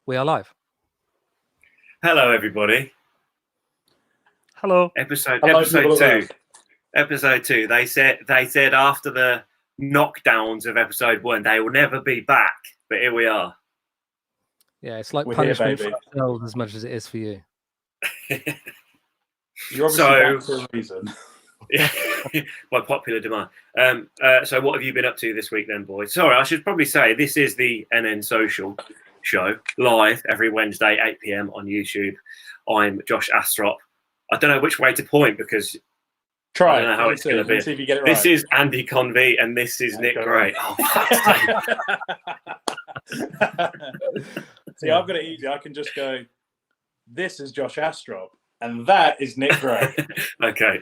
We are live. Hello, everybody. Hello. Episode Hello, two. Episode 2. They said after the knockdowns of episode 1, they will never be back. But here we are. Yeah, it's like We're punishment here, for ourselves as much as it is for you. You're obviously back for a reason. By popular demand. So what have you been up to this week then, boys? Sorry, I should probably say this is the NN Social show, live every Wednesday, 8 p.m. on YouTube. I'm Josh Astrop. I don't know which way to point because Try I don't know how it's going to be. See if you get it this right. is Andy Convey and this is Nick Gray. Oh, See, I've got it easy. I can just go, this is Josh Astrop, and that is Nick Gray. Okay,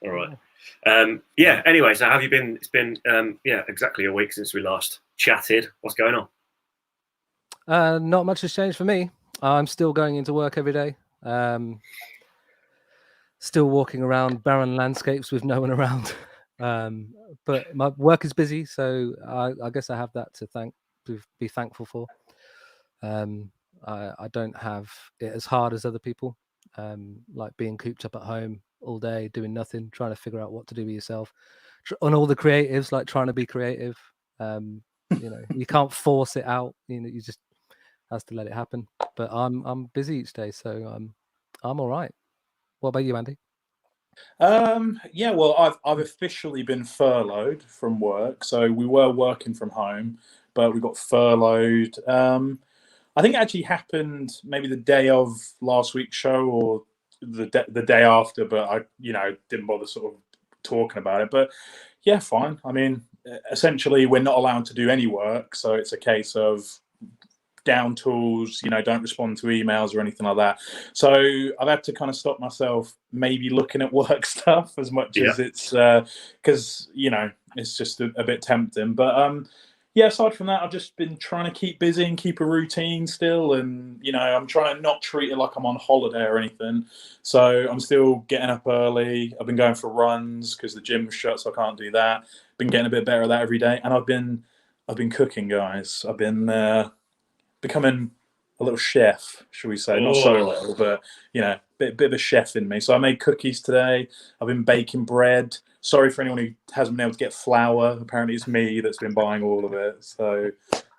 all right. Anyway, so how have you been? It's been exactly a week since we last chatted. What's going on? Not much has changed for me. I'm still going into work every day. Still walking around barren landscapes with no one around. But my work is busy, so I guess I have that to be thankful for. I don't have it as hard as other people, like being cooped up at home all day doing nothing, trying to figure out what to do with yourself. On all the creatives, like trying to be creative, you can't force it out. You just has to let it happen. But I'm busy each day, so I'm all right. What about you, Andy? Well, I've officially been furloughed from work. So we were working from home, but we got furloughed. I think it actually happened maybe the day of last week's show or the day after, but I didn't bother sort of talking about it. But yeah, fine. I mean, essentially, we're not allowed to do any work, so it's a case of down tools, don't respond to emails or anything like that. So I've had to kind of stop myself maybe looking at work stuff as much as it's because it's just a bit tempting. But aside from that, I've just been trying to keep busy and keep a routine still, and I'm trying to not treat it like I'm on holiday or anything. So I'm still getting up early. I've been going for runs because the gym was shut, so I can't do that. Been getting a bit better at that every day, and I've been cooking, guys. I've been becoming a little chef, should we say? Not so little, but bit of a chef in me. So I made cookies today. I've been baking bread. Sorry for anyone who hasn't been able to get flour. Apparently it's me that's been buying all of it. So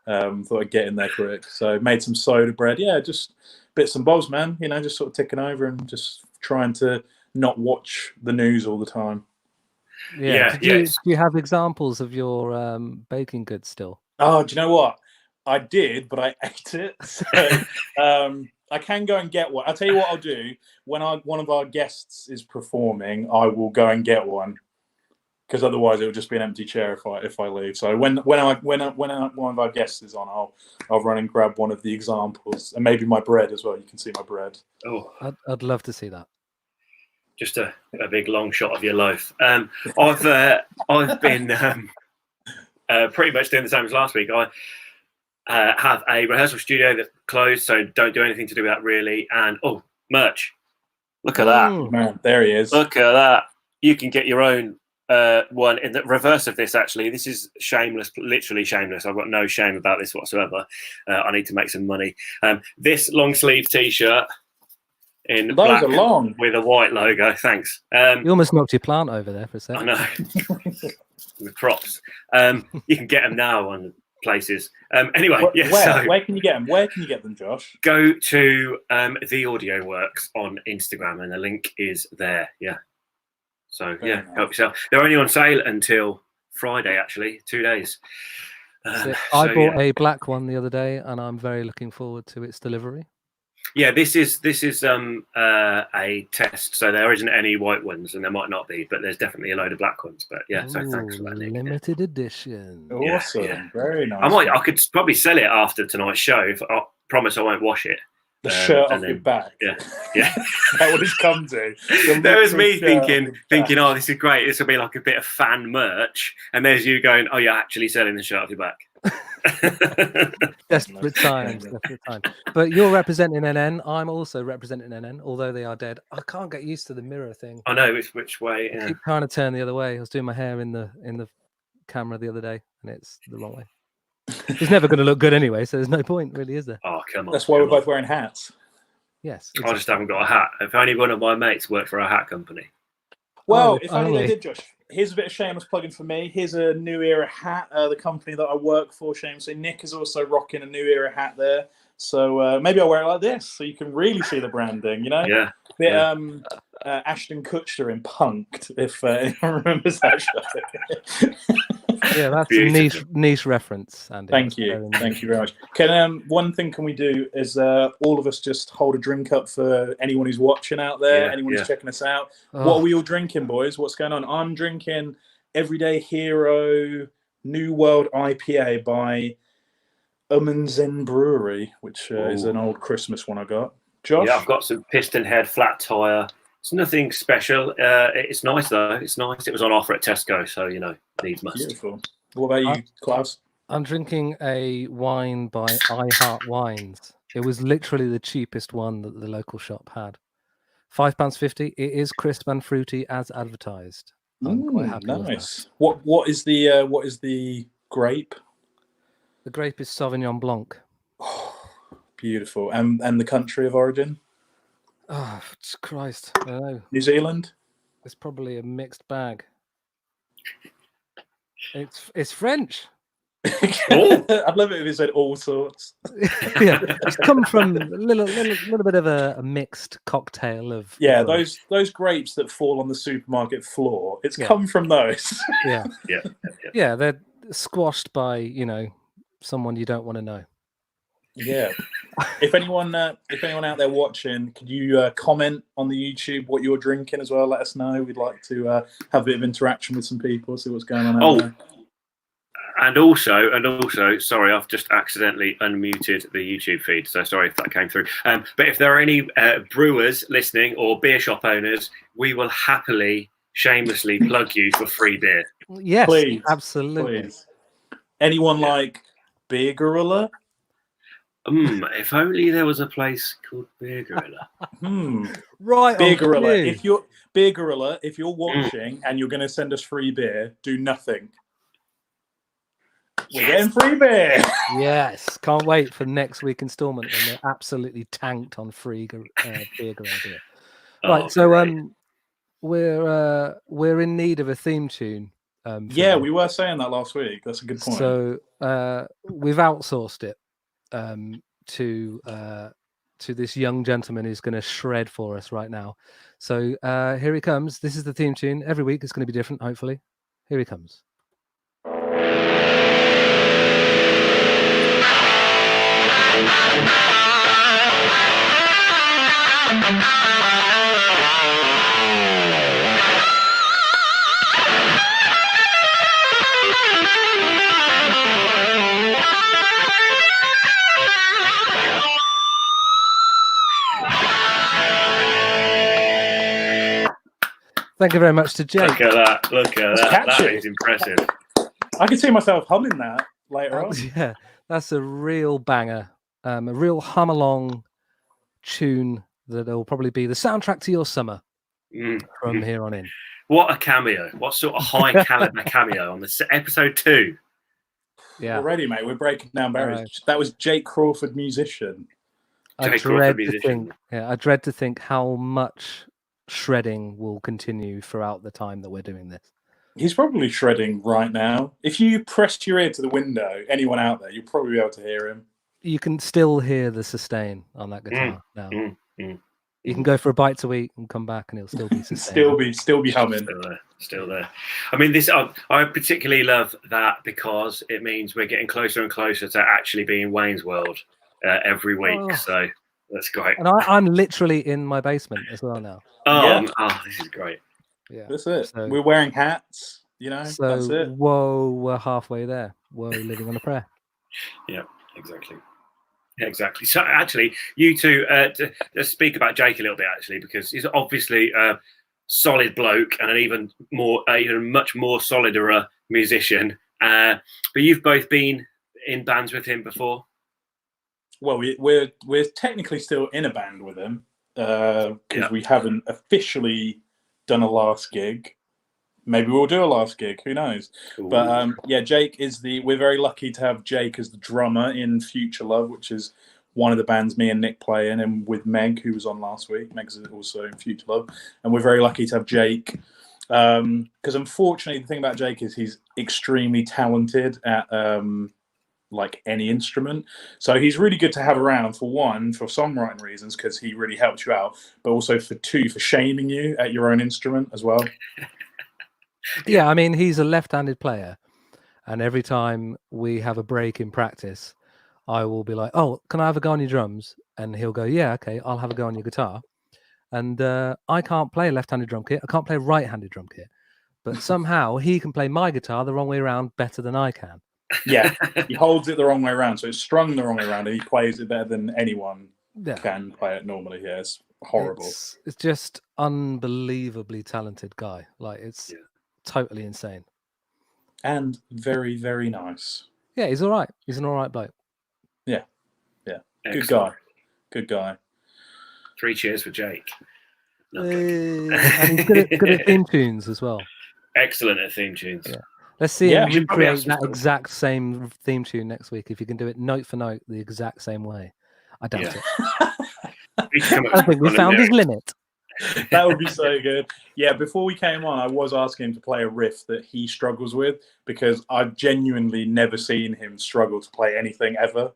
thought I'd get in there quick. So made some soda bread. Yeah, just bits and bobs, man. Just sort of ticking over and just trying to not watch the news all the time. Do you have examples of your baking goods still? Oh, do you know what? I did, but I ate it. So I can go and get one. I'll tell you what I'll do. When one of our guests is performing, I will go and get one. Because otherwise it will just be an empty chair if I leave. So when one of our guests is on, I'll run and grab one of the examples, and maybe my bread as well. You can see my bread. Oh, I'd love to see that. Just a big long shot of your loaf. I've been pretty much doing the same as last week. I have a rehearsal studio that's closed, so don't do anything to do with that really. And merch! Look at that, man! There he is. Look at that. You can get your own one in the reverse of this. Actually, this is shameless, literally shameless. I've got no shame about this whatsoever. I need to make some money. This long sleeve T-shirt in black with a white logo. Thanks. You almost knocked your plant over there for a second. I know. With props. You can get them now on places. Anyway, where can you get them? Where can you get them, Josh? Go to The Audio Works on Instagram, and the link is there. Yeah. So nice. Help yourself. They're only on sale until Friday, actually, 2 days. I bought a black one the other day, and I'm very looking forward to its delivery. Yeah, this is a test, so there isn't any white ones, and there might not be, but there's definitely a load of black ones. But so thanks for that, Nick. Limited edition. Awesome, very nice. I could probably sell it after tonight's show. I promise I won't wash it. The shirt off your back. Yeah. That's what it's come to. There was me thinking, oh, this is great. This will be like a bit of fan merch, and there's you going, oh, you're actually selling the shirt off your back. Desperate times. But you're representing NN. I'm also representing NN, although they are dead. I can't get used to the mirror thing. I know which way. I keep trying to turn the other way. I was doing my hair in the camera the other day, and it's the wrong way. It's never going to look good anyway, so there's no point, really, is there? Oh, come on. That's why we're come on. both wearing hats. Yes. I just haven't got a hat. If only one of my mates worked for a hat company. Well, if if only they only. did, Josh. Here's a bit of shameless plugging for me. Here's a New Era hat, the company that I work for, shamelessly. Nick is also rocking a New Era hat there. So maybe I'll wear it like this so you can really see the branding, you know? Yeah. Bit yeah. Ashton Kutcher in Punk'd, if anyone remembers that show. Yeah, that's Beautiful. a niche reference, Andy. Thank you. Thank you very much. Can one thing can we do is all of us just hold a drink up for anyone who's watching out there, anyone who's checking us out. Oh. What are we all drinking, boys? What's going on? I'm drinking Everyday Hero New World IPA by Zen Brewery, which is an old Christmas one I got. Josh? Yeah, I've got some piston head, flat tyre. It's nothing special. It's nice, though. It's nice. It was on offer at Tesco, so, needs must. Beautiful. What about you, Klaus? I'm drinking a wine by I Heart Wines. It was literally the cheapest one that the local shop had. £5.50. It is crisp and fruity as advertised. I'm quite happy with nice. What is the grape? The grape is Sauvignon Blanc. Oh, beautiful. And the country of origin? Oh, Christ. I don't know. New Zealand? It's probably a mixed bag. It's French. I'd love it if it said all sorts. Yeah, it's come from a little bit of a mixed cocktail of those grapes that fall on the supermarket floor. It's come from those. Yeah, they're squashed by someone you don't want to know. Yeah. If anyone out there watching, could you comment on the YouTube what you're drinking as well? Let us know. We'd like to have a bit of interaction with some people, see what's going on out there. And also, sorry, I've just accidentally unmuted the YouTube feed. So sorry if that came through. But if there are any brewers listening or beer shop owners, we will happily, shamelessly plug you for free beer. Yes, please, absolutely. Please. Anyone like Beer Gorilla? If only there was a place called Beer Gorilla. Right, Beer Gorilla. If you're watching and you're going to send us free beer, do nothing. We're getting free beer. Yes, can't wait for next week instalment when they're absolutely tanked on free Beer Gorilla beer. Right, so we're in need of a theme tune. We were saying that last week. That's a good point. So we've outsourced it to this young gentleman who's going to shred for us right now. So here he comes. This is the theme tune. Every week it's going to be different, hopefully. Here he comes. Thank you very much to Jake. Look at that. That is impressive. I can see myself humming that later on. Yeah, that's a real banger. A real hum-along tune that will probably be the soundtrack to your summer from here on in. What a cameo. What sort of high caliber cameo on the episode 2. Yeah. Already, mate, we're breaking down barriers. Right. That was Jake Crawford, musician. I dread to think how much shredding will continue throughout the time that we're doing this. He's probably shredding right now. If you pressed your ear to the window, anyone out there, you'll probably be able to hear him. You can still hear the sustain on that guitar now. You can go for a bite to eat and come back, and it'll still be sustained. still be humming. Still there. I mean, this I particularly love that because it means we're getting closer and closer to actually being Wayne's World every week. So that's great. And I'm literally in my basement as well now. This is great. Yeah, that's it. So, we're wearing hats. So that's it. Whoa, we're halfway there. Whoa, living on a prayer. Yeah, exactly. Exactly. So actually, you two, let's speak about Jake a little bit, actually, because he's obviously a solid bloke and an even much more solider musician. But you've both been in bands with him before. Well, we're technically still in a band with him because we haven't officially done a last gig. maybe we'll do a last gig. Who knows? Cool. But yeah, Jake is we're very lucky to have Jake as the drummer in Future Love, which is one of the bands me and Nick play in, and with Meg, who was on last week. Meg's also in Future Love, and we're very lucky to have Jake. Because unfortunately, the thing about Jake is he's extremely talented at like any instrument. So he's really good to have around, for one, for songwriting reasons, because he really helps you out, but also for two, for shaming you at your own instrument as well. Yeah, I mean, he's a left-handed player, and every time we have a break in practice, I will be like, "Oh, can I have a go on your drums?" And he'll go, "Yeah, okay, I'll have a go on your guitar." And I can't play a left-handed drum kit. I can't play a right-handed drum kit. But somehow he can play my guitar the wrong way around better than I can. Yeah, he holds it the wrong way around, so it's strung the wrong way around, and he plays it better than anyone can play it normally. Yeah, it's horrible. It's just unbelievably talented guy. Like, it's totally insane. And very, very nice. Yeah, he's all right. He's an all right bloke. Yeah, yeah. Excellent. Good guy. Good guy. 3 cheers for Jake. And he's good at theme tunes as well. Excellent at theme tunes. Yeah. Let's see him we should probably have recreate some that exact same theme tune next week. If you can do it note for note the exact same way. I doubt it. I think we found his limit. That would be so good. Yeah, before we came on, I was asking him to play a riff that he struggles with, because I've genuinely never seen him struggle to play anything ever.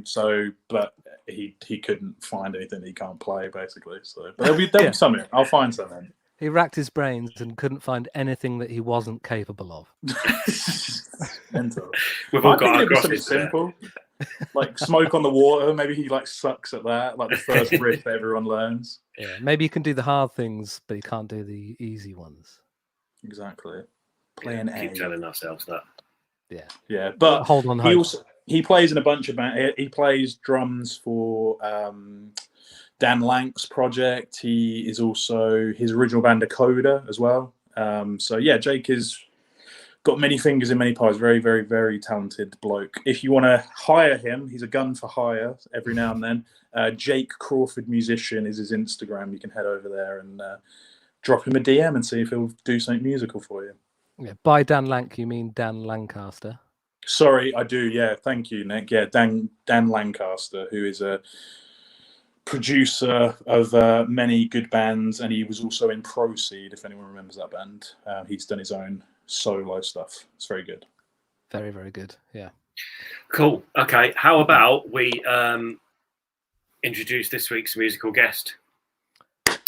So, but he couldn't find anything he can't play, basically. So, but there'll be something. I'll find something. He racked his brains and couldn't find anything that he wasn't capable of. Mental. We've all got I think our it'd be something crosses there. simple, like Smoke on the Water. Maybe he like sucks at that, like the first riff that everyone learns. Yeah, maybe he can do the hard things, but he can't do the easy ones. Exactly. Playing Keep telling ourselves that. Yeah, yeah. But hold on. He plays in a bunch of bands. He plays drums for Dan Lank's project. He is also his original band Dakota as well. So yeah, Jake has got many fingers in many pies. Very, very, very talented bloke. If you want to hire him, he's a gun for hire every now and then. Jake Crawford Musician is his Instagram. You can head over there and drop him a DM and see if he'll do something musical for you. Yeah, by Dan Lank, you mean Dan Lancaster? Sorry, I do. Yeah, thank you, Nick. Yeah, Dan Lancaster, who is a producer of many good bands, and he was also in Proceed, if anyone remembers that band. He's done his own solo stuff. It's very good. Very, very good. Yeah. Cool. Okay. How about we introduce this week's musical guest?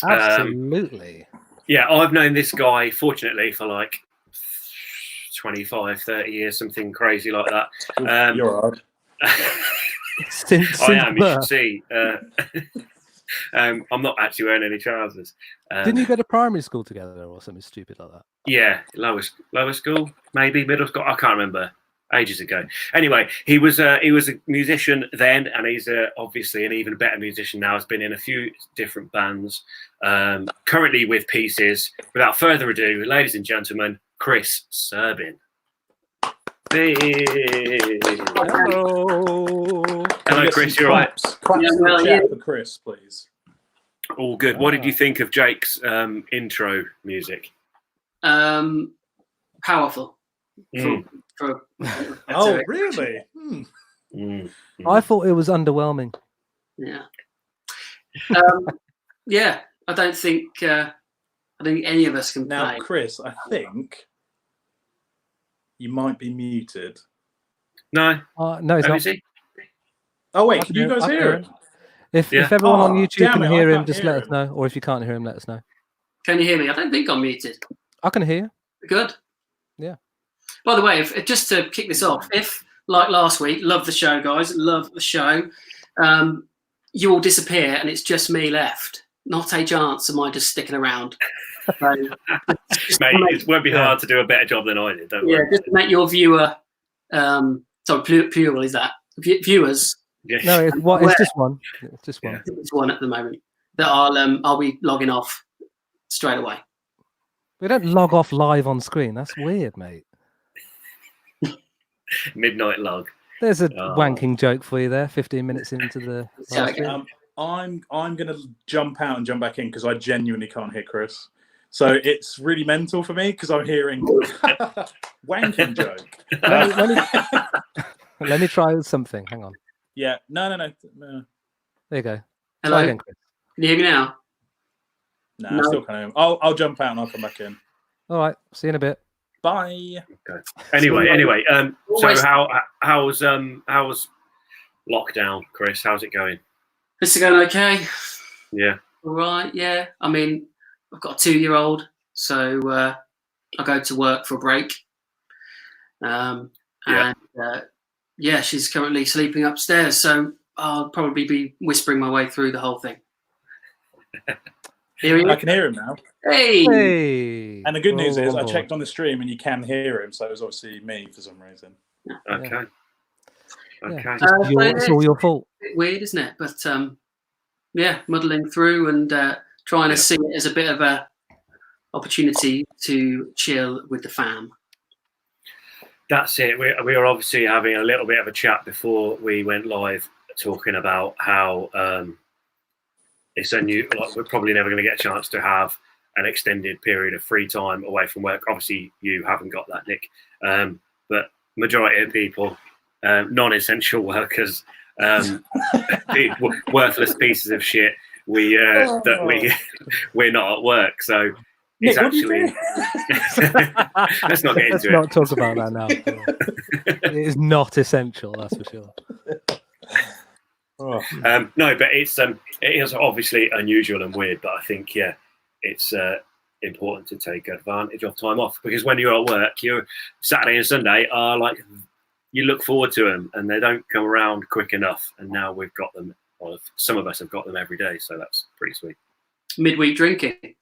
Absolutely. Yeah, I've known this guy, fortunately, for like 25, 30 years, something crazy like that. You're all right. Since I am, you should birth. see. I'm not actually wearing any trousers. Didn't you go to primary school together or something stupid like that? Yeah, lower school, maybe middle school. I can't remember. Ages ago. Anyway, he was a musician then, and he's obviously an even better musician now. Has been in a few different bands. Currently with Pieces. Without further ado, ladies and gentlemen, Chris Serbin. Hey. Hello. Hello, Chris. You're right. Claps in the chat for Chris, please. All good. What did you think of Jake's intro music? Powerful. Oh, really? I thought it was underwhelming. Yeah. Yeah. I don't think any of us can Now, play. Chris, I think you might be muted. No. No, it's not. Is he? Oh wait, I can you guys hear him? If Yeah. everyone on YouTube damn can it, hear I him, can't just hear let us him. know. Or if you can't hear him, let us know. Can you hear me? I don't think I'm muted. I can hear you. Good. Yeah. By the way, if just to kick this off, if like last week, love the show, guys, love the show. You all disappear and it's just me left. Not a chance am I just sticking around. So, Mate, it won't be hard to do a better job than I did, don't worry. just to make your viewer, plural is that? Viewers. Yeah. No, it's just one. It's just one. Yeah. It's one at the moment that I'll be logging off straight away. We don't log off live on screen. That's weird, mate. Midnight log. There's a wanking joke for you there. 15 minutes into the live stream. I'm going to jump out and jump back in because I genuinely can't hear Chris. So it's really mental for me because I'm hearing wanking joke. Let me try something. Hang on. Yeah, no. There you go. Hello? Try again, Chris. Can you hear me now? No, No. I still can't hear him. I'll jump out and I'll come back in. All right. See you in a bit. Bye. Okay. Anyway, so Always- how's lockdown, Chris? How's it going? This is going okay. Yeah. All right. Yeah. I mean, I've got a 2-year-old, so I go to work for a break. And she's currently sleeping upstairs, so I'll probably be whispering my way through the whole thing. I can hear him now. Hey. And the good news We're is all I on checked board. on the stream and you can hear him, so it was obviously me for some reason. Okay. Yeah. Okay. It's all your fault. A bit weird, isn't it? But muddling through and trying to see it as a bit of a opportunity to chill with the fam. That's it. We were obviously having a little bit of a chat before we went live, talking about how it's we're probably never going to get a chance to have an extended period of free time away from work. Obviously, you haven't got that, Nick. But majority of people, non-essential workers, worthless pieces of shit, we're not at work. So it's Nick, actually let's not get into Let's it. not talk about that now. It is not essential, that's for sure. No, but it is obviously unusual and weird, but I think it's important to take advantage of time off, because when you're at work, your Saturday and Sunday are like, you look forward to them and they don't come around quick enough, and now we've got them, well, some of us have got them every day, so that's pretty sweet. Midweek drinking.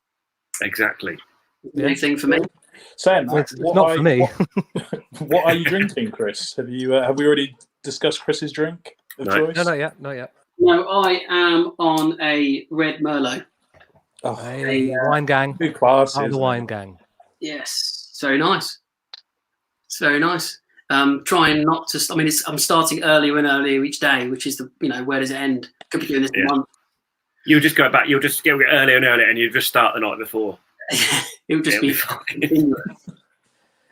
Exactly. Anything for me? Saying that, It's not for me. What are you drinking, Chris? Have we already discussed Chris's drink of No. choice? No, not yet. Not yet. No, I am on a red Merlot. Oh, Hey, wine gang. good class. Part of the wine gang. Yes, it's very nice. It's very nice. Trying not to. I mean, I'm starting earlier and earlier each day, which is where does it end? Could be doing this month. You'll just go back. You'll just get earlier and earlier, and you just start the night before. It would just be fine.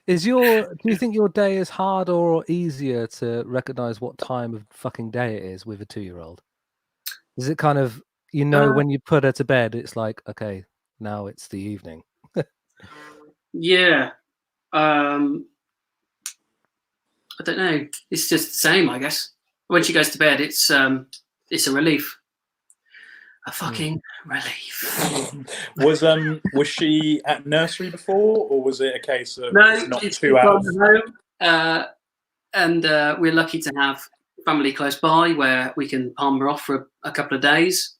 Do you think your day is harder or easier to recognize what time of fucking day it is with a 2-year-old? Is it kind of, when you put her to bed, it's like, okay, now it's the evening. Yeah. I don't know. It's just the same, I guess. When she goes to bed, it's a relief. A fucking relief. Was she at nursery before, or was it a case of not it's 2 hours? home, and we're lucky to have family close by where we can palm her off for a couple of days.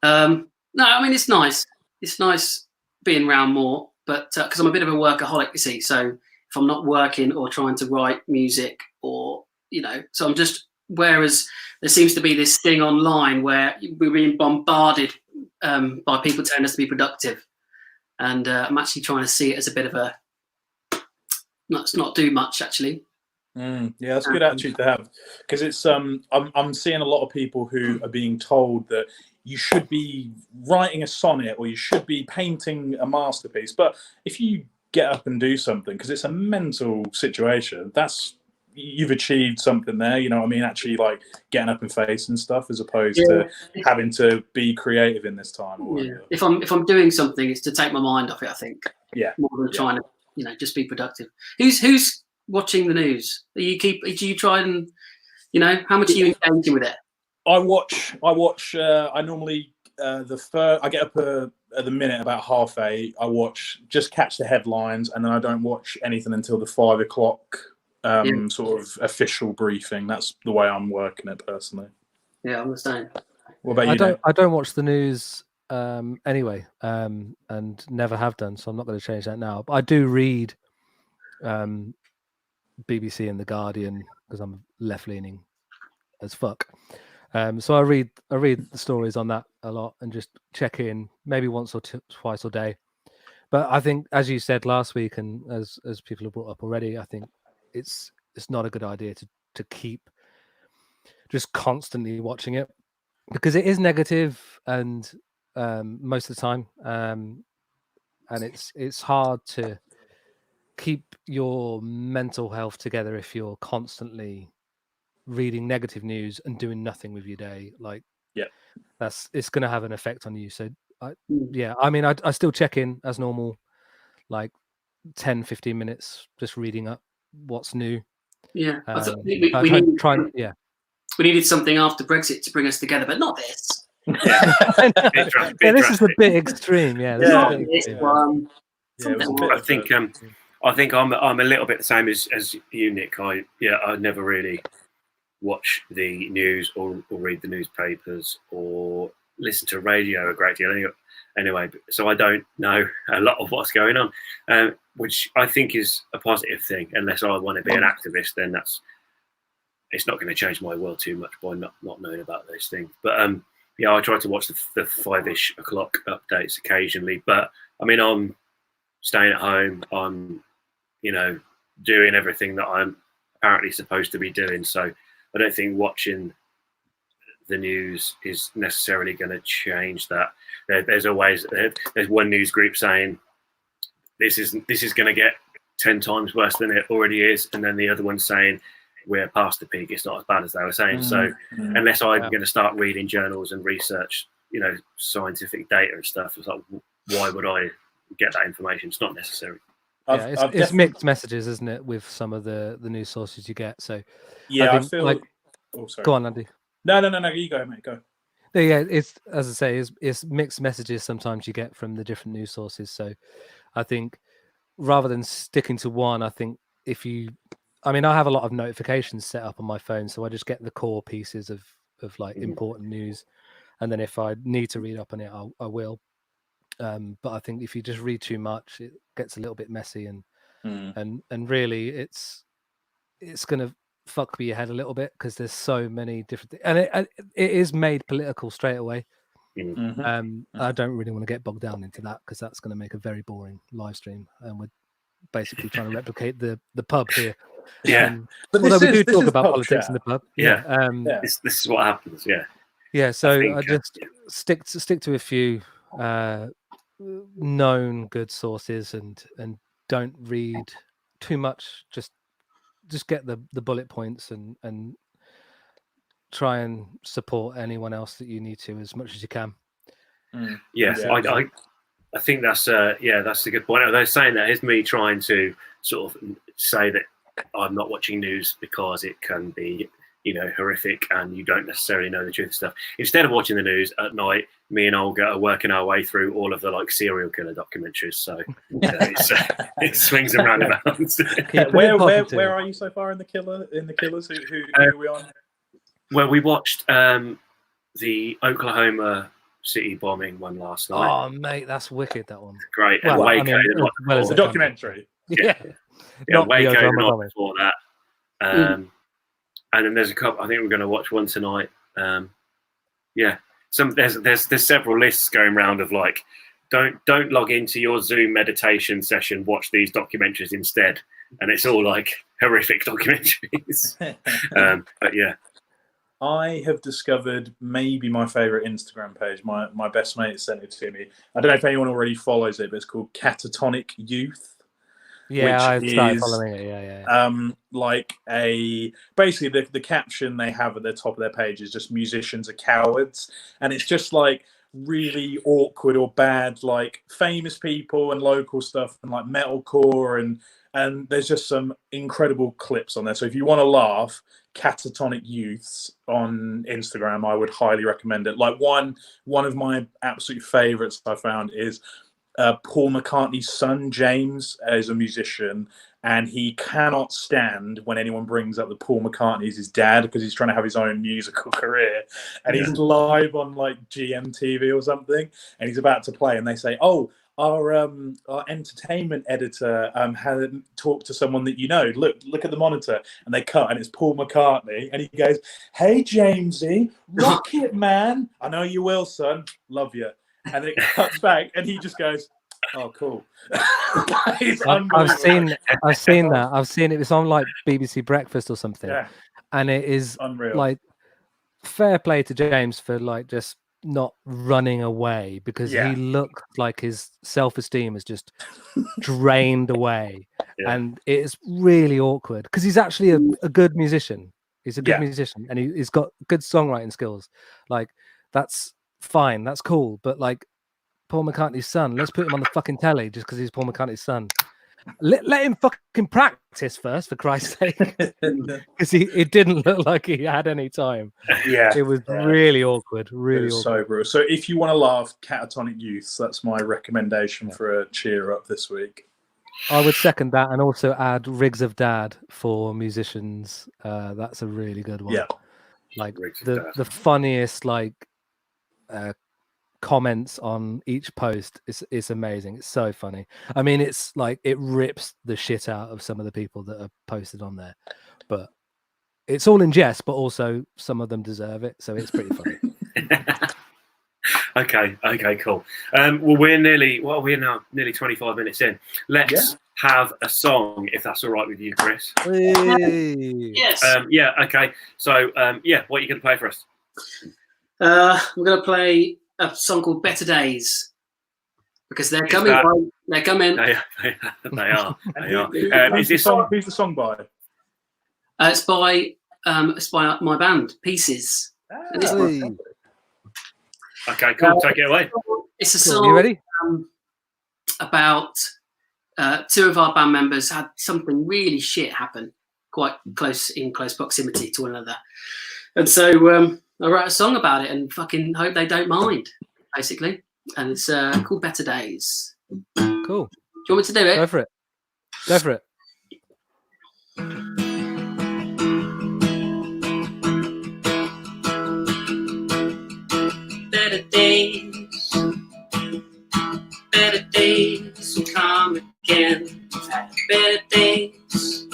No, I mean, it's nice. It's nice being around more, but because I'm a bit of a workaholic, you see. So if I'm not working or trying to write music, or so I'm just. Whereas there seems to be this thing online where we're being bombarded by people telling us to be productive, and I'm actually trying to see it as a bit of a not do much actually. Yeah, that's good attitude to have, because it's I'm seeing a lot of people who are being told that you should be writing a sonnet or you should be painting a masterpiece, but if you get up and do something, because it's a mental situation, you've achieved something there, you know what I mean? Actually, like getting up and facing stuff, as opposed to having to be creative in this time. Or if I'm doing something, it's to take my mind off it. I think. Yeah. More than trying to, just be productive. Who's watching the news? Do you try and, how much are you engaging with it? I watch. I normally I get up at the minute about 8:30. I just catch the headlines, and then I don't watch anything until the 5 o'clock. Sort of official briefing. That's the way I'm working it personally. Yeah, I understand. What about you? I don't watch the news anyway, and never have done, so I'm not going to change that now. But I do read BBC and The Guardian, because I'm left leaning as fuck. So I read the stories on that a lot and just check in maybe once or twice a day. But I think, as you said last week, and as people have brought up already, I think it's not a good idea to keep just constantly watching it, because it is negative, and most of the time and it's hard to keep your mental health together if you're constantly reading negative news and doing nothing with your day. Like, Yeah. it's going to have an effect on you. So I mean, I still check in as normal, like 10-15 minutes, just reading up what's new. Yeah, I thought we needed something after Brexit to bring us together, but not this. This is a bit extreme. I think I'm a little bit the same as you, Nick. I never really watch the news or read the newspapers or listen to radio a great deal anyway. So I don't know a lot of what's going on, which I think is a positive thing. Unless I want to be an activist, then it's not going to change my world too much by not knowing about those things. But I try to watch the 5-ish o'clock updates occasionally. But I mean, I'm staying at home. I'm doing everything that I'm apparently supposed to be doing. So I don't think watching the news is necessarily going to change that. There's one news group saying this is going to get 10 times worse than it already is, and then the other one saying we're past the peak. It's not as bad as they were saying. So unless I'm going to start reading journals and research, scientific data and stuff, it's like, why would I get that information? It's not necessary. It's mixed messages, isn't it, with some of the news sources you get? So I feel like, go on, Andy. No, you go, mate. Go. Yeah, it's, as I say, it's mixed messages sometimes you get from the different news sources. So I think rather than sticking to one, I think I have a lot of notifications set up on my phone, so I just get the core pieces of like important news, and then if I need to read up on it, I will. But I think if you just read too much, it gets a little bit messy, and really it's going to fuck with your head a little bit, because there's so many different things, and it is made political straight away. I don't really want to get bogged down into that, because that's going to make a very boring live stream, and we're basically trying to replicate the pub here. But although we do talk about politics in the pub. This is what happens. So I just stick to a few known good sources, and don't read too much. Just get the bullet points, and try and support anyone else that you need to as much as you can. I think that's a good point. They're saying that is me trying to sort of say that I'm not watching news because it can be horrific and you don't necessarily know the truth of stuff. Instead of watching the news at night, me and Olga are working our way through all of the like serial killer documentaries. So it swings and roundabouts. Where are you so far in the killers? Who are we on? Well, we watched the Oklahoma City bombing one last night. Oh, mate, that's wicked. That one. Great. And Waco. The documentary. Waco the night before that. And then there's a couple. I think we're going to watch one tonight. There's several lists going around of like, don't log into your Zoom meditation session. Watch these documentaries instead, and it's all like horrific documentaries. But yeah, I have discovered maybe my favorite Instagram page. My best mate sent it to me. I don't know if anyone already follows it, but it's called Catatonic Youth. Yeah, I've started following it. Basically the caption they have at the top of their page is just musicians are cowards, and it's just like really awkward or bad like famous people and local stuff and like metalcore, and there's just some incredible clips on there. So if you want to laugh, Catatonic Youths on Instagram, I would highly recommend it. Like one of my absolute favorites I found is Paul McCartney's son James is a musician, and he cannot stand when anyone brings up that Paul McCartney is his dad, because he's trying to have his own musical career, and he's live on like GMTV or something, and he's about to play, and they say, "Oh, our entertainment editor had talked to someone that you know. Look at the monitor," and they cut, and it's Paul McCartney, and he goes, "Hey Jamesy, rock it, man! I know you will, son. Love you." And then it cuts back, and he just goes, "Oh, cool." I've seen that. I've seen it. It's on like BBC Breakfast or something, and it is unreal. Like, fair play to James for like just not running away, because Yeah. he looked like his self-esteem is just drained away. Yeah. And it's really awkward because he's actually a good musician. He's a good Yeah. musician, and he's got good songwriting skills. Like, that's fine, that's cool. But like, Paul McCartney's son, let's put him on the fucking telly just because he's Paul McCartney's son. Let him fucking practice first, for Christ's sake, because it didn't look like he had any time. Yeah, It was really awkward, it really was awkward. so brutal. So if you want to laugh, Catatonic Youths, that's my recommendation for a cheer up this week. I would second that, and also add Rigs of Dad for musicians. That's a really good one. Yeah. Like Rigs of the Dad. funniest comments on each post is amazing. It's so funny. I mean, it's like it rips the shit out of some of the people that are posted on there, but it's all in jest, but also some of them deserve it, so it's pretty funny. Okay, cool. Well, we're nearly 25 minutes in. Let's have a song, if that's all right with you, Chris. Yes. Okay. So, what are you going to play for us? We're going to play a song called "Better Days" because they're coming. They're coming. They are. Is this Who's the song by? It's by my band Pieces. Okay, cool. Take it away. It's a Cool. song. You ready? About two of our band members had something really shit happen quite close proximity to one another, and so I wrote a song about it and fucking hope they don't mind, basically. And it's called "Better Days." Cool. Do you want me to do it? Go for it. Go for it. Better days will come again. We've had better days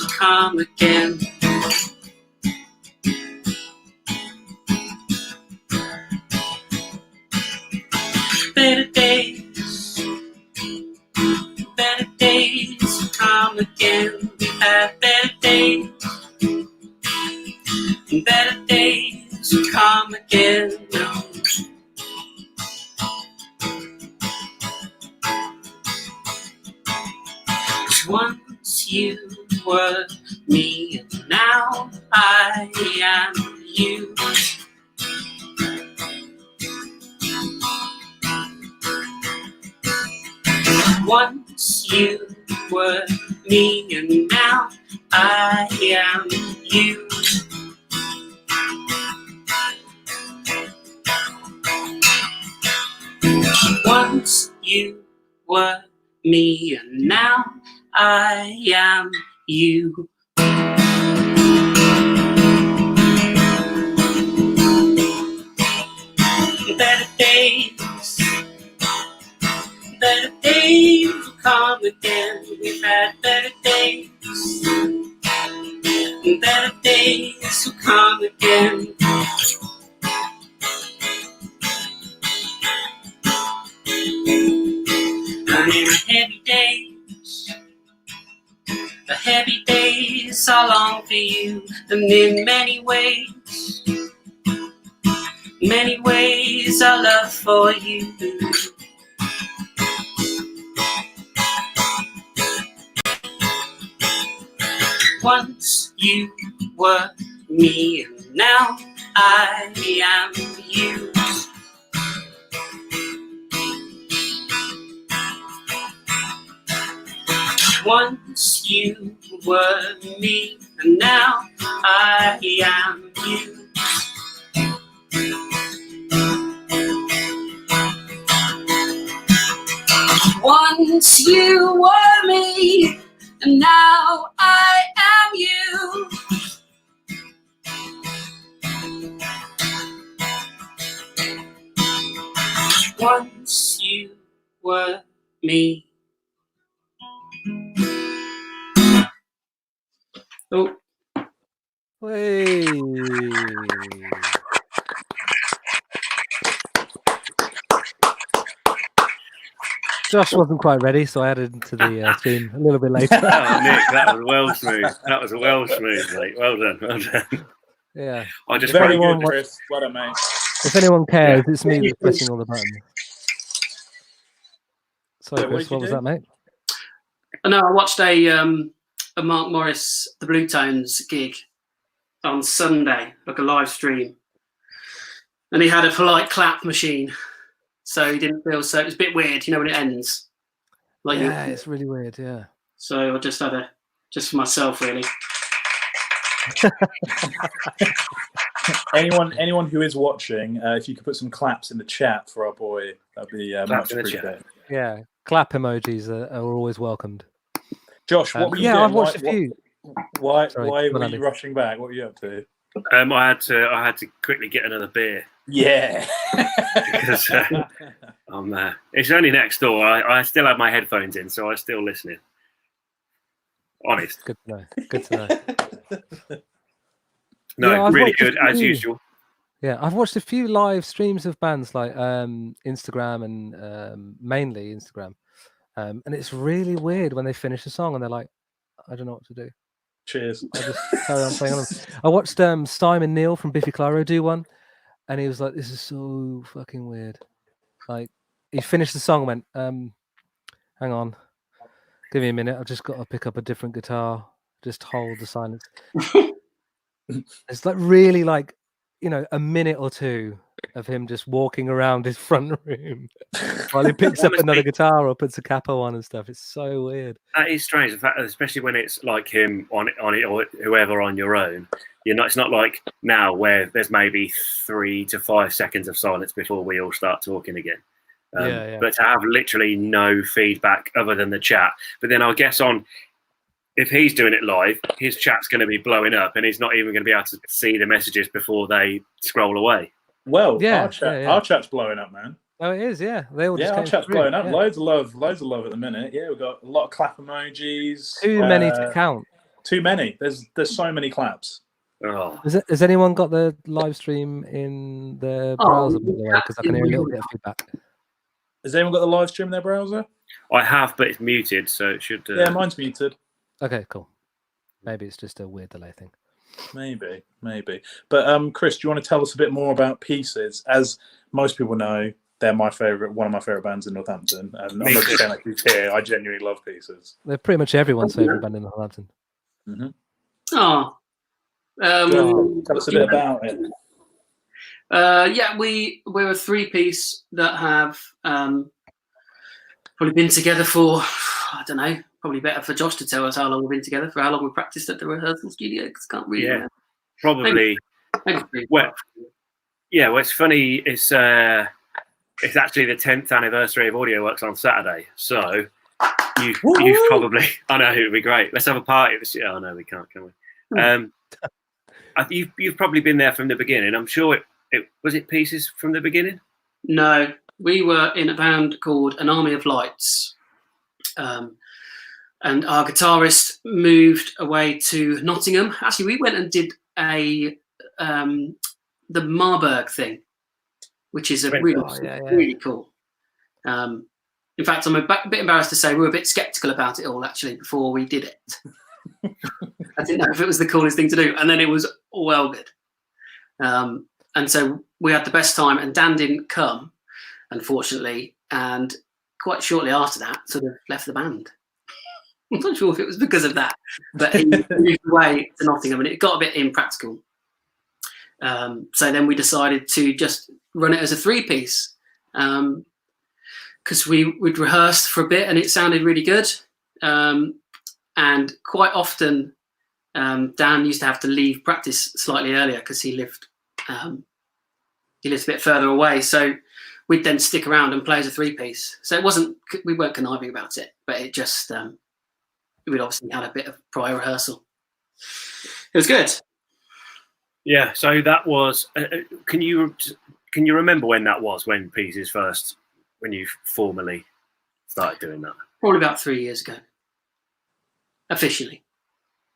will come again. Better days will come again. We've had better days will come again. No. 'Cause once you were me, and now I am you. Once you were me, and now I am you. Once you were me, and now I am you. Better days will come again. We've had better days. Better days will come again. And in the heavy days I long for you, and in many ways I love for you. Once you were me, and now I am you. Once you were me, and now I am you. Once you were me, and now I am you. Once you were me. Oh. Hey. Josh wasn't quite ready, so I added to the team a little bit later. Oh, Nick, that was well smooth. That was well smooth, mate. Well done. Yeah. I just Very anyone good, Chris. Well done, mate. If anyone cares, Yeah. it's me that's pressing all the buttons. Sorry, Wait, what Chris, did you what was do? that, mate? No, I watched a Mark Morris, the Blue Tones gig on Sunday, like a live stream, and he had a polite clap machine, so he didn't feel so. It was a bit weird, you know, when it ends. Like Yeah, it's really weird. Yeah. So I just had just for myself, really. Anyone who is watching, if you could put some claps in the chat for our boy, that'd be much in the chat. appreciated. Yeah, clap emojis are always welcomed. Josh, what were you yeah, doing? I've watched a few. Why Sorry, were go on, you Andy. rushing back? What were you up to? I had to quickly get another beer. Yeah. Because it's only next door. I still have my headphones in, so I'm still listening. Honest. Good to know. Good to know. No, Yeah, I've really watched a good as few. usual. Yeah, I've watched a few live streams of bands like Instagram and mainly Instagram. And it's really weird when they finish a song and they're like, I don't know what to do. Cheers. I just carry on playing on. I watched Simon Neil from Biffy Clyro do one, and he was like, "This is so fucking weird." Like, he finished the song and went, "Hang on, give me a minute. I've just got to pick up a different guitar. Just hold the silence." It's like really like, you know, a minute or two of him just walking around his front room while he picks up another guitar or puts a capo on and stuff. It's so weird. That is strange, in fact, especially when it's like him on it or whoever on your own. It's not like now where there's maybe 3 to 5 seconds of silence before we all start talking again. Yeah. But to have literally no feedback other than the chat. But then I guess if he's doing it live, his chat's going to be blowing up and he's not even going to be able to see the messages before they scroll away. Well, Yeah, our chat's blowing up, man. Oh, it is, yeah. They all just our came chat's through. blowing up. Yeah. Loads of love at the minute. Yeah, we've got a lot of clap emojis. Too many to count. Too many. There's so many claps. Oh. Has anyone got the live stream in the browser, by the way? Because I can hear a little bit of feedback. Has anyone got the live stream in their browser? I have, but it's muted, so it should... Yeah, mine's muted. Okay, cool. Maybe it's just a weird delay thing. Maybe. But Chris, do you want to tell us a bit more about Pieces? As most people know, they're one of my favourite bands in Northampton. And I'm not just saying like who's here. I genuinely love Pieces. They're pretty much everyone's favourite band in Northampton. Mm-hmm. Oh. Tell us a bit about it. Yeah, we're a 3-piece that have probably been together for, I don't know, probably better for Josh to tell us how long we've been together, for how long we practiced at the rehearsal studio, because I can't really remember. Probably. Maybe well, it's funny. It's actually the 10th anniversary of Audio Works on Saturday, so you've probably... I know, it would be great. Let's have a party this year. Oh, no, we can't, can we? You've probably been there from the beginning. I'm sure it was Pieces from the beginning? No, we were in a band called An Army of Lights. And our guitarist moved away to Nottingham. Actually, we went and did the Marburg thing, which is really cool. In fact, I'm a bit embarrassed to say we were a bit sceptical about it all, actually, before we did it. I didn't know if it was the coolest thing to do. And then it was well good. And so we had the best time, and Dan didn't come, unfortunately. And quite shortly after that, sort of left the band. I'm not sure if it was because of that, but he moved away to Nottingham and it got a bit impractical. So then we decided to just run it as a 3-piece because we'd rehearsed for a bit and it sounded really good. And quite often, Dan used to have to leave practice slightly earlier because he lived a bit further away. So we'd then stick around and play as a 3-piece. So we weren't conniving about it, but it just... we'd obviously had a bit of prior rehearsal. It was good. Yeah, so that was... can you remember when that was, when Pieces first, when you formally started doing that? Probably about 3 years ago. Officially.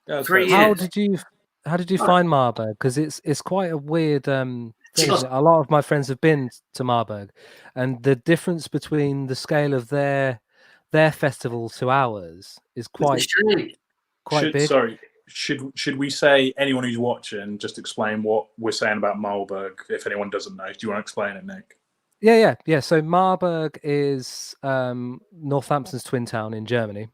3 years. How did you find Marburg? Because it's quite a weird thing. A lot of my friends have been to Marburg, and the difference between the scale of their festival to ours is quite big. Sorry, should we say, anyone who's watching, just explain what we're saying about Marburg, if anyone doesn't know? Do you want to explain it, Nick? Yeah. So Marburg is Northampton's twin town in Germany.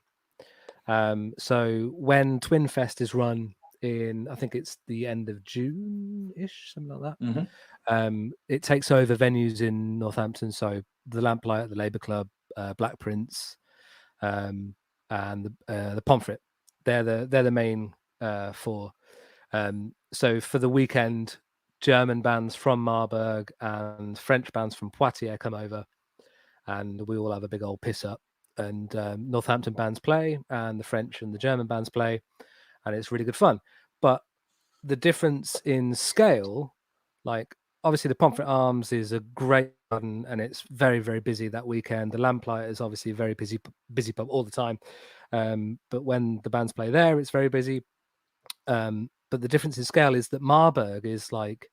So when Twin Fest is run in, I think it's the end of June-ish, something like that. It takes over venues in Northampton. So the Lamplight, the Labour Club, Black Prince, and the Pomfret. They're the main four. So for the weekend, German bands from Marburg and French bands from Poitiers come over, and we all have a big old piss up. And Northampton bands play, and the French and the German bands play, and it's really good fun. But the difference in scale, like obviously the Pomfret Arms is a great garden, and it's very, very busy that weekend. The Lamplight is obviously a very busy pub all the time. But when the bands play there, it's very busy. But the difference in scale is that Marburg is like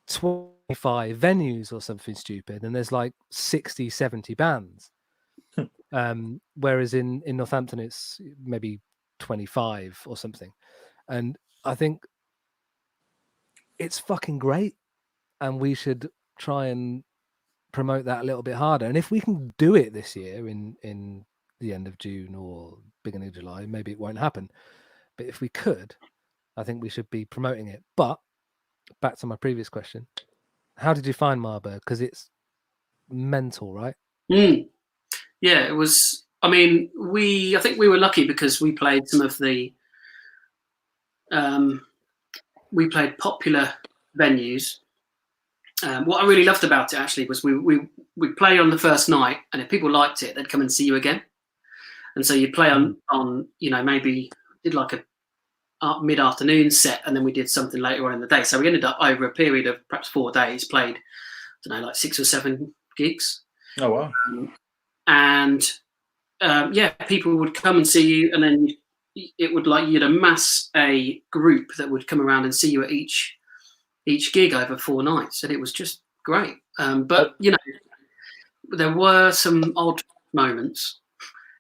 25 venues or something stupid, and there's like 60, 70 bands. Whereas in Northampton, it's maybe 25 or something. And I think it's fucking great, and we should try and promote that a little bit harder. And if we can do it this year in the end of June or beginning of July, maybe it won't happen. But if we could, I think we should be promoting it. But back to my previous question, how did you find Marburg? Because it's mental, right? Yeah, it was. I mean, I think we were lucky because we played some of the we played popular venues. What I really loved about it actually was we play on the first night, and if people liked it, they'd come and see you again. And so you'd play on maybe did like a mid-afternoon set, and then we did something later on in the day. So we ended up over a period of perhaps 4 days played, I don't know, like 6 or 7 gigs. Oh wow! And people would come and see you, and then it would like you'd amass a group that would come around and see you at each gig over 4 nights, and it was just great. But there were some odd moments.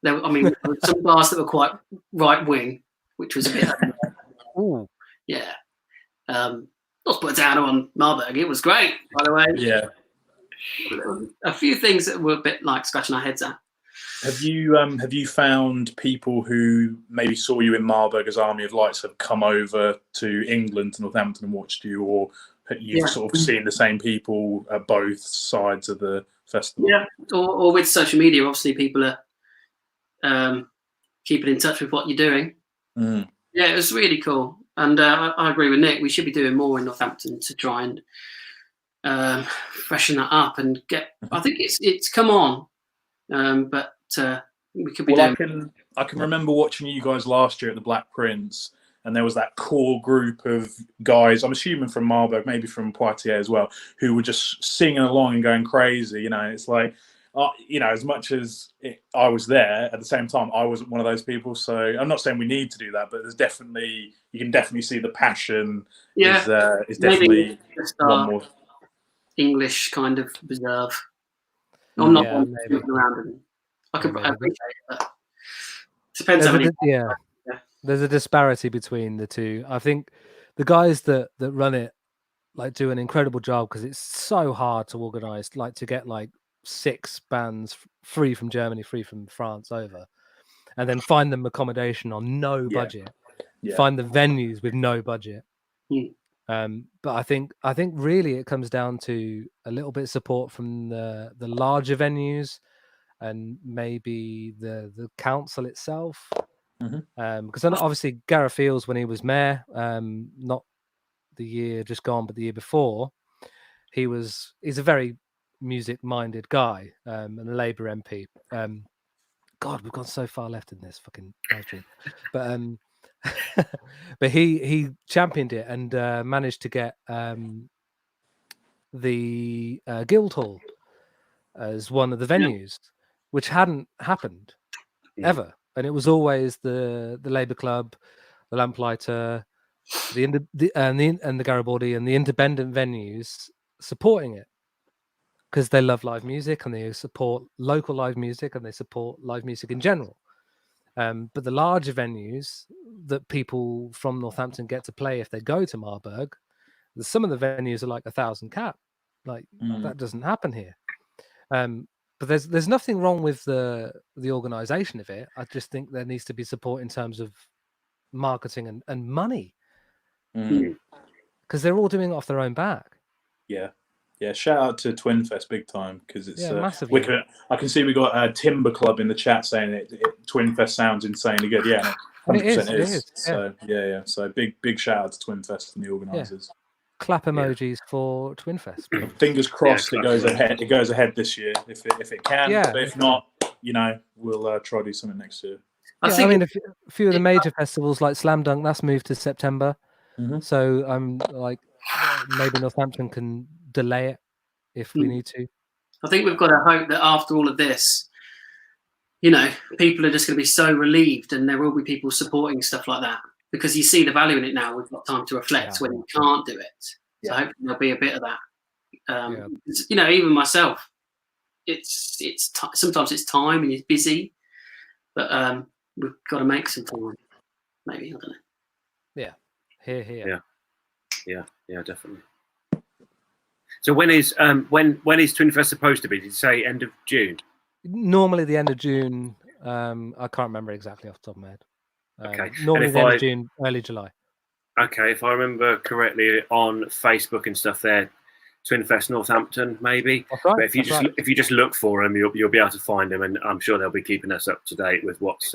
There were some bars that were quite right wing, which was a bit. Ooh. Yeah. Let's put a down on Marburg. It was great, by the way. Yeah. A few things that were a bit like scratching our heads at. Have you found people who maybe saw you in Marburg as Army of Lights have come over to England, to Northampton, and watched you, or you've sort of seen the same people at both sides of the festival? Yeah, or with social media, obviously people are keeping in touch with what you're doing. Yeah, it was really cool, and I agree with Nick. We should be doing more in Northampton to try and freshen that up and get. I think it's come on, but we could be doing. I can remember watching you guys last year at the Black Prince, and there was that core group of guys, I'm assuming from Marburg, maybe from Poitiers as well, who were just singing along and going crazy. It's like, as much as I was there, at the same time, I wasn't one of those people. So I'm not saying we need to do that, but you can definitely see the passion. Yeah, is definitely one more English kind of reserve. I'm not one looking around and I appreciate it, but depends how many. There's a disparity between the two. I think the guys that run it like do an incredible job, because it's so hard to organize, like to get like 6 bands free from Germany, free from France over, and then find them accommodation on no budget. Find the venues with no budget. But I think really it comes down to a little bit of support from the larger venues and maybe the council itself. Because obviously Gareth Fields, when he was mayor, not the year just gone, but the year before, he's a very music-minded guy, and a Labour MP. God, we've gone so far left in this fucking live stream. But but he championed it and managed to get the Guildhall as one of the venues, which hadn't happened ever. And it was always the Labour Club, the Lamplighter, and the Garibaldi and the independent venues supporting it, because they love live music and they support local live music and they support live music in general. But the larger venues that people from Northampton get to play if they go to Marburg, some of the venues are like 1,000 cap. Like that doesn't happen here. But there's nothing wrong with the organisation of it. I just think there needs to be support in terms of marketing and money, because they're all doing it off their own back. Yeah. Shout out to Twinfest big time, because it's massively. I can see we got a Timber Club in the chat saying Twinfest sounds insanely good. Yeah, 100% it is. So so big shout out to Twinfest and the organisers. Clap emojis for Twinfest. Fingers crossed it goes ahead. It goes ahead this year if it can. Yeah, but if not, we'll try to do something next year. I mean, a few of the major festivals like Slam Dunk, that's moved to September. So I'm like, maybe Northampton can delay it if we need to. I think we've got to hope that after all of this, people are just going to be so relieved, and there will be people supporting stuff like that, because you see the value in it now. We've got time to reflect when you can't do it. So hopefully there'll be a bit of that. Even myself, it's sometimes it's time and it's busy, but we've got to make some time. Maybe, I don't know. Yeah, here. Yeah, definitely. So when is Twinfest supposed to be? Did you say end of June? Normally the end of June. I can't remember exactly off the top of my head. Okay. Normally the end of June, early July. Okay, if I remember correctly on Facebook and stuff, there, Twinfest Northampton maybe. That's right. But if you just look for them, you'll be able to find them, and I'm sure they'll be keeping us up to date with what's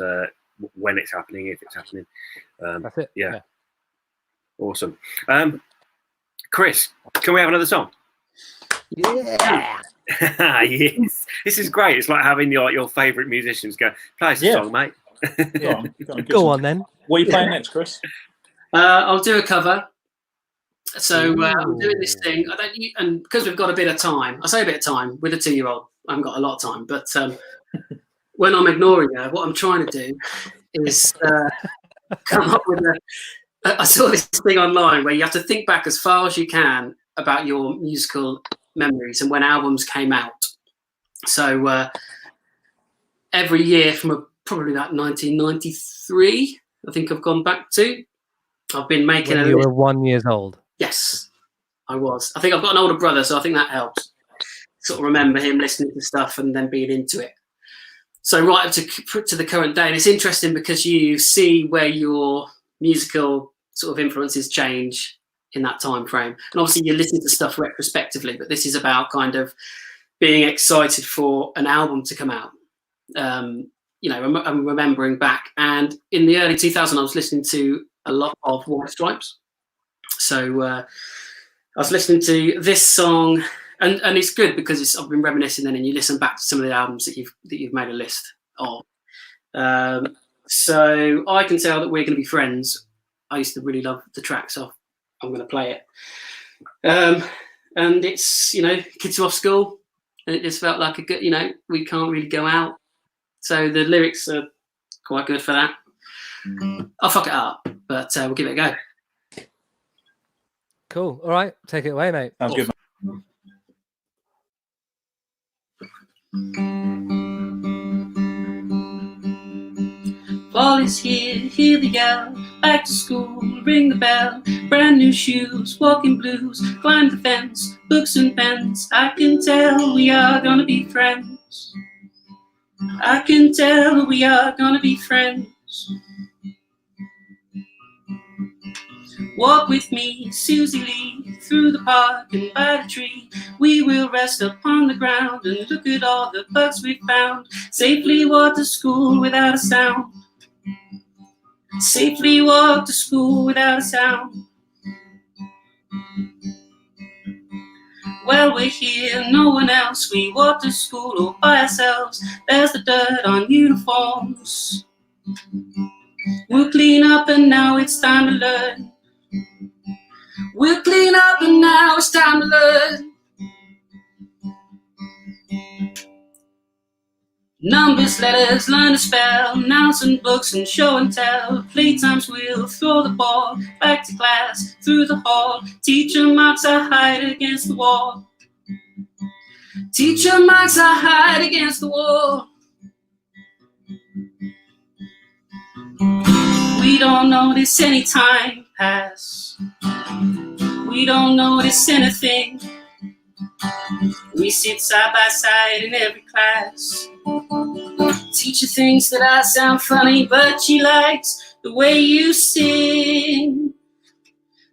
when it's happening, if it's happening. That's it. Yeah. Awesome. Chris, can we have another song? Yeah. Yes. This is great. It's like having your favourite musicians go, play us a song, mate. Go on then. What are you playing next, Chris? I'll do a cover. So I'm doing this thing, and because we've got a bit of time, I say a bit of time with a 2-year-old. I haven't got a lot of time, but when I'm ignoring her, what I'm trying to do is come up with I saw this thing online where you have to think back as far as you can about your musical memories and when albums came out. So every year from probably about 1993, I think I've gone back to. I've been making when you were 1 year old. Yes, I was. I think I've got an older brother, so I think that helps. Sort of remember him listening to stuff and then being into it. So right up to the current day, and it's interesting because you see where your musical sort of influences change in that time frame. And obviously you listen to stuff retrospectively, but this is about kind of being excited for an album to come out. I'm remembering back. And in the early 2000s, I was listening to a lot of White Stripes. So I was listening to this song, and it's good because I've been reminiscing then, and you listen back to some of the albums that you've made a list of. So I Can Tell That We're Going to Be Friends. I used to really love the track, so I'm going to play it. And it's, kids are off school, and it just felt like a good, we can't really go out. So the lyrics are quite good for that. I'll fuck it up, but we'll give it a go. Cool. All right. Take it away, mate. Sounds good. Fall is here, hear the yell, back to school, ring the bell, brand new shoes, walking blues, climb the fence, books and pens, I can tell we are gonna be friends. I can tell we are gonna be friends. Walk with me, Susie Lee, through the park and by the tree. We will rest upon the ground and look at all the bugs we found. Safely walk to school without a sound. Safely walk to school without a sound. Well, we're here, no one else. We walk to school all by ourselves. There's the dirt on uniforms. We'll clean up and now it's time to learn. We'll clean up and now it's time to learn. Numbers, letters, learn to spell, nouns and books and show and tell. Playtimes we'll throw the ball, back to class, through the hall. Teacher marks our hide against the wall. Teacher marks our hide against the wall. We don't notice any time pass. We don't notice anything. We sit side by side in every class. Teacher thinks that I sound funny, but she likes the way you sing.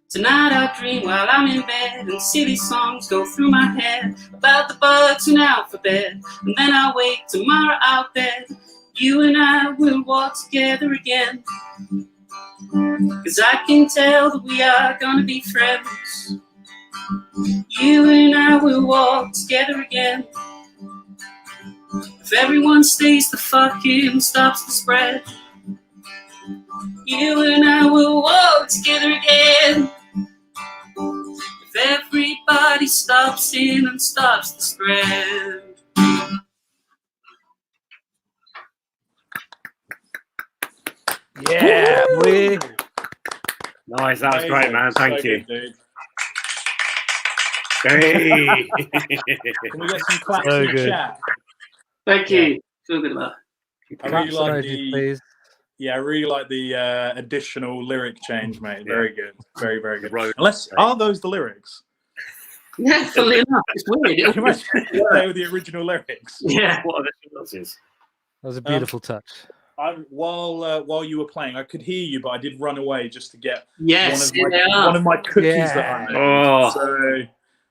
Tonight I dream while I'm in bed, and silly songs go through my head about the bugs and alphabet. And then I wake tomorrow out bed. You and I will walk together again. 'Cause I can tell that we are gonna be friends. You and I will walk together again. If everyone stays the fuck in and stops the spread, you and I will walk together again. If everybody stops in and stops the spread. Yeah, we. Nice, that was great, man. Thank So you. good, dude. Hey. Can we get some claps So in the good. chat? Thank you. Feel good about it. I really Claps like emoji, please. I really like the additional lyric change, mate. Very good. Very, very good. Road. Are those the lyrics? Yeah, funnily enough, it's weird. Can you imagine if they were the original lyrics? Yeah. What are the chances? That was a beautiful touch. While you were playing, I could hear you, but I did run away just to get Yes, one they are. of my cookies that I made. Oh. So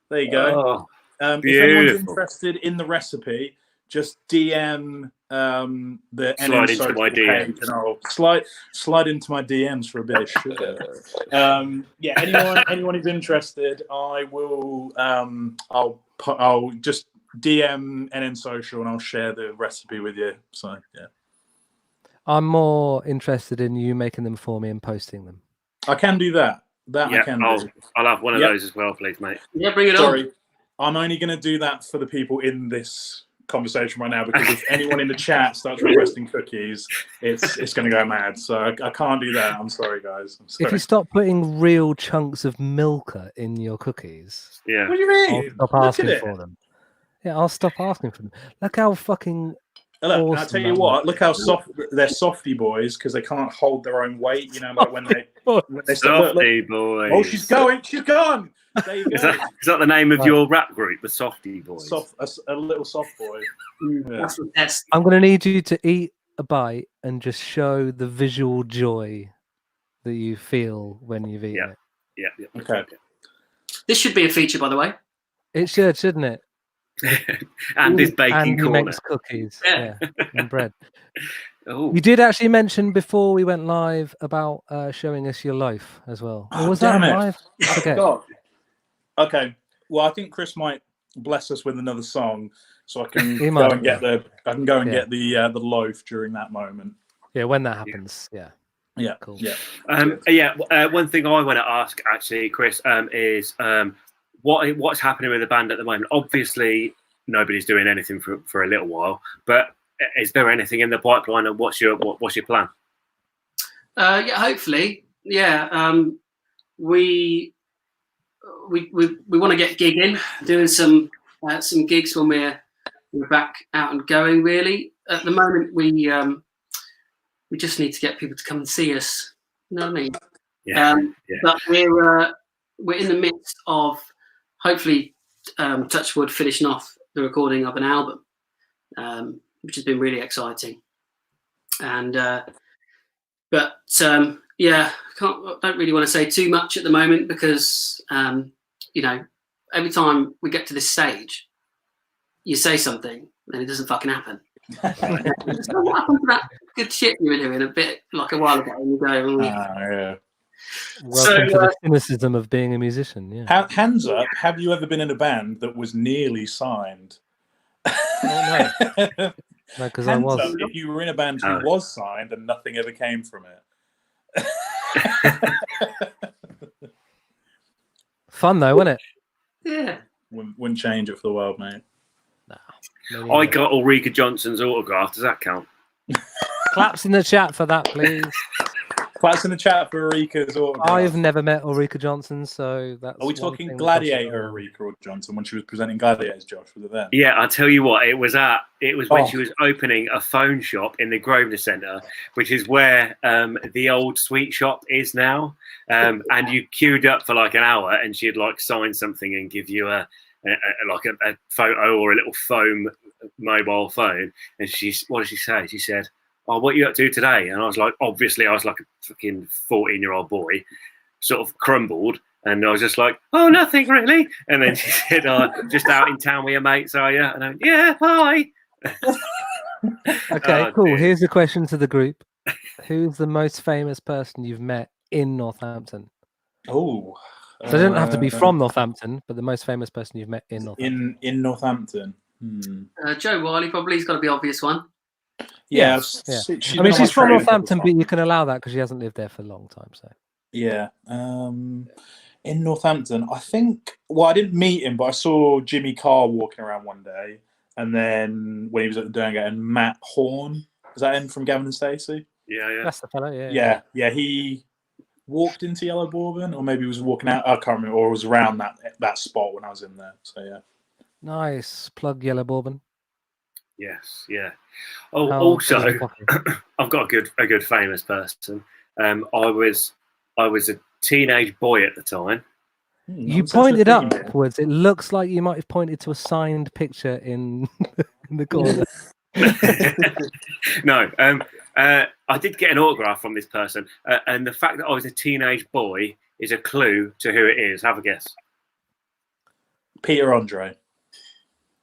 there you go. Oh, If anyone's beautiful. interested in the recipe, just DM the Slide NN into my social page, DMs. and I'll slide into my DMs for a bit of sugar. Anyone who's interested, I will. I'll just DM NN social and I'll share the recipe with you. So yeah, I'm more interested in you making them for me and posting them. I can do that. I Yeah, can I'll do. have one of Yep. those as well, please, mate. Yeah, bring it on. Sorry, I'm only going to do that for the people in this conversation right now, because if anyone in the chat starts requesting cookies, it's going to go mad. So I can't do that. I'm sorry, guys. I'm sorry. If you stop putting real chunks of milker in your cookies, Yeah. What do you I'll mean? stop Look asking at it. for them. Yeah, I'll stop asking for them. Look how fucking Look, I'll awesome tell you that what. Look how soft they're, softy boys, because they can't hold their own weight. You know, like when they start. Softy boys. Oh, she's going. She's gone. There you go. Is that the name of Right. your rap group, the Softy Boys? A little soft boy. Yeah. That's the best. I'm going to need you to eat a bite and just show the visual joy that you feel when you've eaten it. Yeah. Okay. This should be a feature, by the way. It should, shouldn't it? And this baking and he corner. makes cookies, Yeah. and bread. Oh, You did actually mention before we went live about showing us your loaf as well. Or Oh, was that damn it. live? I forget. God. Okay. Well, I think Chris might bless us with another song, so I can He go might, and get the. I can go and Yeah. get the loaf during that moment. Yeah, when that happens. Yeah. Yeah. Cool. Yeah. one thing I want to ask actually, Chris, is what's happening with the band at the moment? Obviously, nobody's doing anything for a little while, but is there anything in the pipeline, and what's your plan? Yeah, hopefully. Yeah. We want to get gigging, doing some gigs when we're back out and going. Really, at the moment we just need to get people to come and see us. You know what I mean? Yeah. But we're in the midst of hopefully touch wood finishing off the recording of an album, which has been really exciting. And yeah, don't really want to say too much at the moment because every time we get to this stage, you say something and it doesn't fucking happen. So what happened to that good shit you were doing a bit like a while ago? And you go, Yeah. Welcome to the cynicism of being a musician. Yeah. Hands up. Have you ever been in a band that was nearly signed? Oh, no, because I Hands was. up if you were in a band who was signed and nothing ever came from it. Fun though, wasn't it? yeah. Wouldn't change it for the world, mate. I got Ulrika Johnson's autograph. Does that count? Claps in the chat for that, please. Class in the chat for Eureka's autograph. I've never met Ulrika Johnson, so that's. Are we talking Gladiator Eureka or Johnson when she was presenting Gladiators, Josh? Was it then? Yeah, I'll tell you what. It was when she was opening a phone shop in the Grosvenor Centre, which is where the old sweet shop is now. And you queued up for like an hour, and she'd like sign something and give you a photo or a little foam mobile phone. And what did she say? She said, "Oh, what are you up to today?" And I was like, obviously, I was like a fucking 14-year-old boy, sort of crumbled. And I was just like, "Oh, nothing really." And then she said, "Oh, just out in town with your mates, are you?" And I went, "Yeah, hi." Okay, cool. Dear. Here's a question to the group: who's the most famous person you've met in Northampton? Oh, so it doesn't have to be from Northampton, but the most famous person you've met in Northampton. In Northampton. Joe Wiley probably. He's got to be obvious one. Yeah. I mean, she's from Northampton, but you can allow that because she hasn't lived there for a long time. So yeah. In Northampton, I think. Well, I didn't meet him, but I saw Jimmy Carr walking around one day, and then when he was at the Derngate, and Matt Horn, is that him from Gavin and Stacey? Yeah. That's the fellow. Yeah. He walked into Yellow Bourbon, or maybe he was walking out. I can't remember, or was around that spot when I was in there. So yeah. Nice plug, Yellow Bourbon. Yes, yeah. Oh, also, I've got a good famous person. I was a teenage boy at the time. You pointed upwards. It looks like you might have pointed to a signed picture in the corner. No, I did get an autograph from this person, and the fact that I was a teenage boy is a clue to who it is. Have a guess. Peter Andre.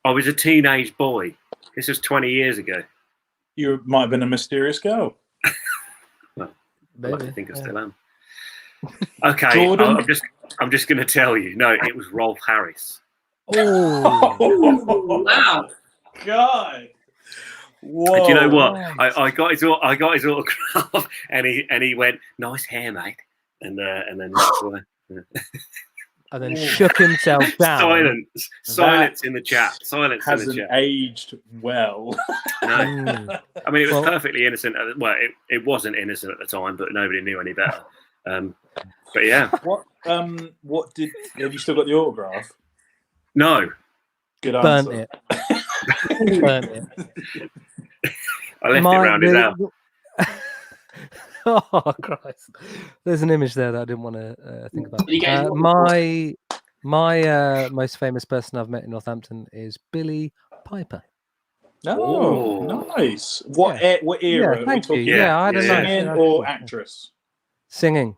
I was a teenage boy. This was 20 years ago. You might have been a mysterious girl. Well, I like to think I still am. Okay, I'm just going to tell you. No, it was Rolf Harris. Oh, wow, God! Whoa. And do you know what? I got his autograph, and he went, "Nice hair, mate," and then that's why. And then shook himself down. Silence in the chat. Silence in the chat. Hasn't aged well. No. I mean, it was perfectly innocent. Well, it wasn't innocent at the time, but nobody knew any better. But yeah. What have you still got the autograph? No. Good answer. Burnt it. Burnt it. I left it around his house. Oh Christ! There's an image there that I didn't want to think about. My most famous person I've met in Northampton is Billy Piper. Oh, nice! What era? Yeah, thank you. Yeah, I don't know. Singing or actress? Singing.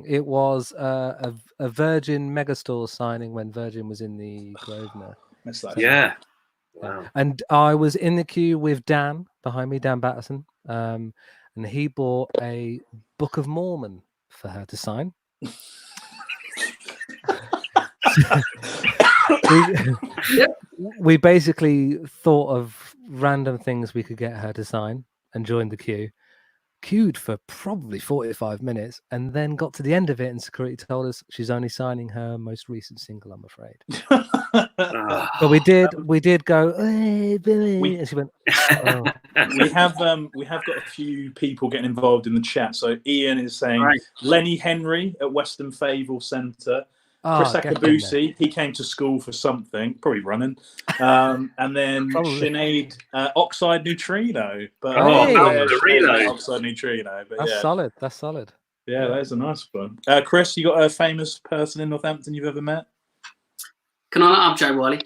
It was a Virgin Megastore signing when Virgin was in the Grosvenor. Yeah. Wow. And I was in the queue with Dan behind me, Dan Batterson. And he bought a Book of Mormon for her to sign. We basically thought of random things we could get her to sign and joined the queue. Queued for probably 45 minutes and then got to the end of it and security told us she's only signing her most recent single, I'm afraid. But we did go, "Hey, Billy," and she went, "Oh." We have got a few people getting involved in the chat. So Ian is saying Lenny Henry at Western Fable Centre. Chris Akabusi, he came to school for something, probably running. And then Sinead, Oxide Neutrino. But Oxide Neutrino. But That's solid. That's solid. Yeah, that is a nice one. Chris, you got a famous person in Northampton you've ever met? Can I up Joe Wiley?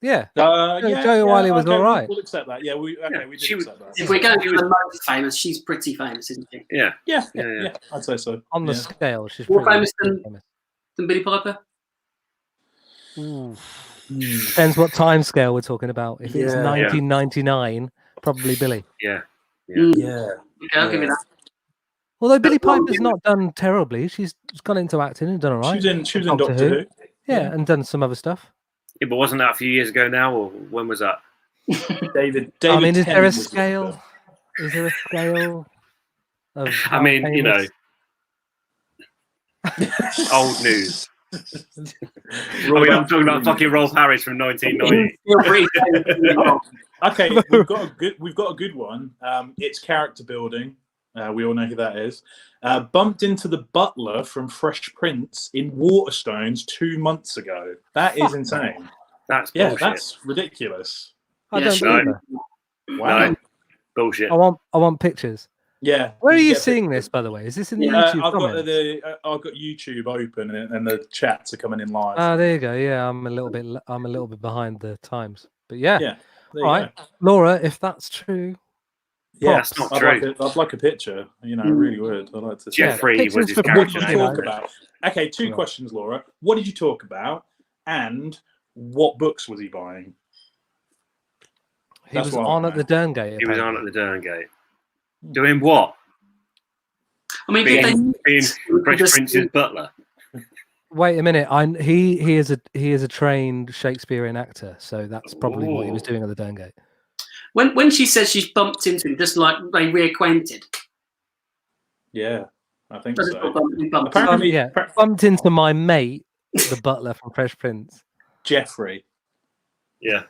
Yeah. Joe Wiley was all right. We'll accept that. Yeah, we did accept that. If we're going to be the most famous, she's pretty famous, isn't she? Yeah. I'd say so. On the scale, she's more pretty famous than Billy Piper? Depends what time scale we're talking about. If it's 1999, probably Billy. Yeah. Okay, I'll give you that. Although Billy Piper's not done terribly. She's gone into acting and done all right. She was in Doctor Who. Yeah, and done some other stuff. Yeah, but wasn't that a few years ago now, or when was that? David I mean, is there a scale? Is there a scale? I mean, famous? You know, old news. I'm talking about fucking Rolf Harris from 1990. Okay, we've got a good one. It's character building. We all know who that is. Bumped into the butler from Fresh Prince in Waterstones 2 months ago. That is insane. That's Yeah, bullshit. that's ridiculous. I Yeah, don't she- believe her. Wow. No, bullshit. I want pictures. Yeah. Where are did you get seeing pictures? this, by the way? Is this in the Yeah, YouTube I've got comments? I've got YouTube open and the chats are coming in live. Oh, there you go. Yeah, I'm a little bit behind the times, but yeah. Yeah, there All you right, Laura, if that's true, Yeah, That's not I'd true. like a picture. You know, I really would. I'd like to see. Jeffrey pictures was his for What character did people, you name. talk you know. about? Okay, two Right. questions, Laura. What did you talk about? And what books was he buying? He That's was what I on want at the Derngate. He was on apparently. at the Derngate. Doing what? I mean, did Being they Fresh just- Prince's butler. Wait a minute. He is a trained Shakespearean actor, so that's probably what he was Ooh. doing at the Derngate. when she says she's bumped into him, just like they reacquainted. Yeah, I think Does it so. bumped Apparently, Yeah, bumped into my mate, the butler from Fresh Prince. Jeffrey. Yeah,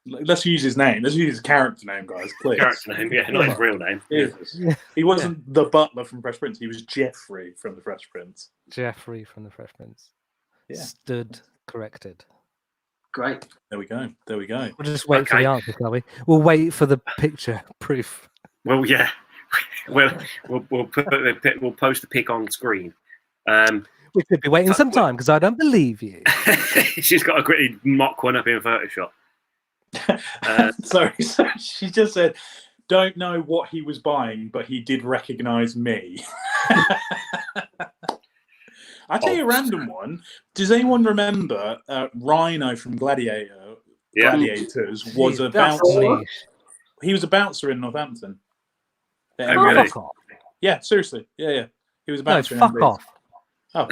Let's use his name. Let's use his character name, guys. Please. character name. Yeah, not his real name. Jesus. Yeah. He wasn't the butler from Fresh Prince. He was Jeffrey from the Fresh Prince. Jeffrey from the Fresh Prince. Yeah. Stood corrected. Great. There we go. There we go. We'll just wait for Okay. the answer, shall we? We'll wait for the picture proof. Well, yeah. We'll post the pic on screen. We could be waiting some time because I don't believe you. She's got to quickly mock one up in Photoshop. Sorry, she just said, don't know what he was buying, but he did recognize me. I'll tell you a random one. Does anyone remember Rhino from Gladiators was a Jeez, that's bouncer? niche. He was a bouncer in Northampton. Oh, Oh, really? fuck off. Yeah, seriously. Yeah. He was a No, bouncer in fuck NBs. off. Oh,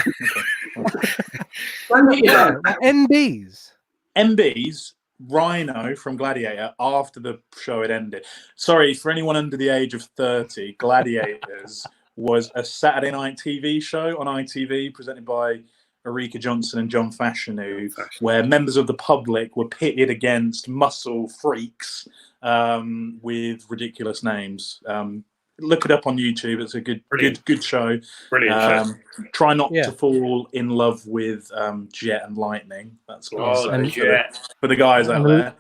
okay. Yeah, NBs. MB's Rhino from Gladiator after the show had ended. Sorry, for anyone under the age of 30, Gladiators was a Saturday night TV show on ITV presented by Erika Johnson and John Fashanu, where members of the public were pitted against muscle freaks with ridiculous names. Look it up on YouTube. It's a good show. Brilliant. Try not Yeah. to fall in love with Jet and Lightning. That's what Oh, I'll the say Jet. for the guys out there.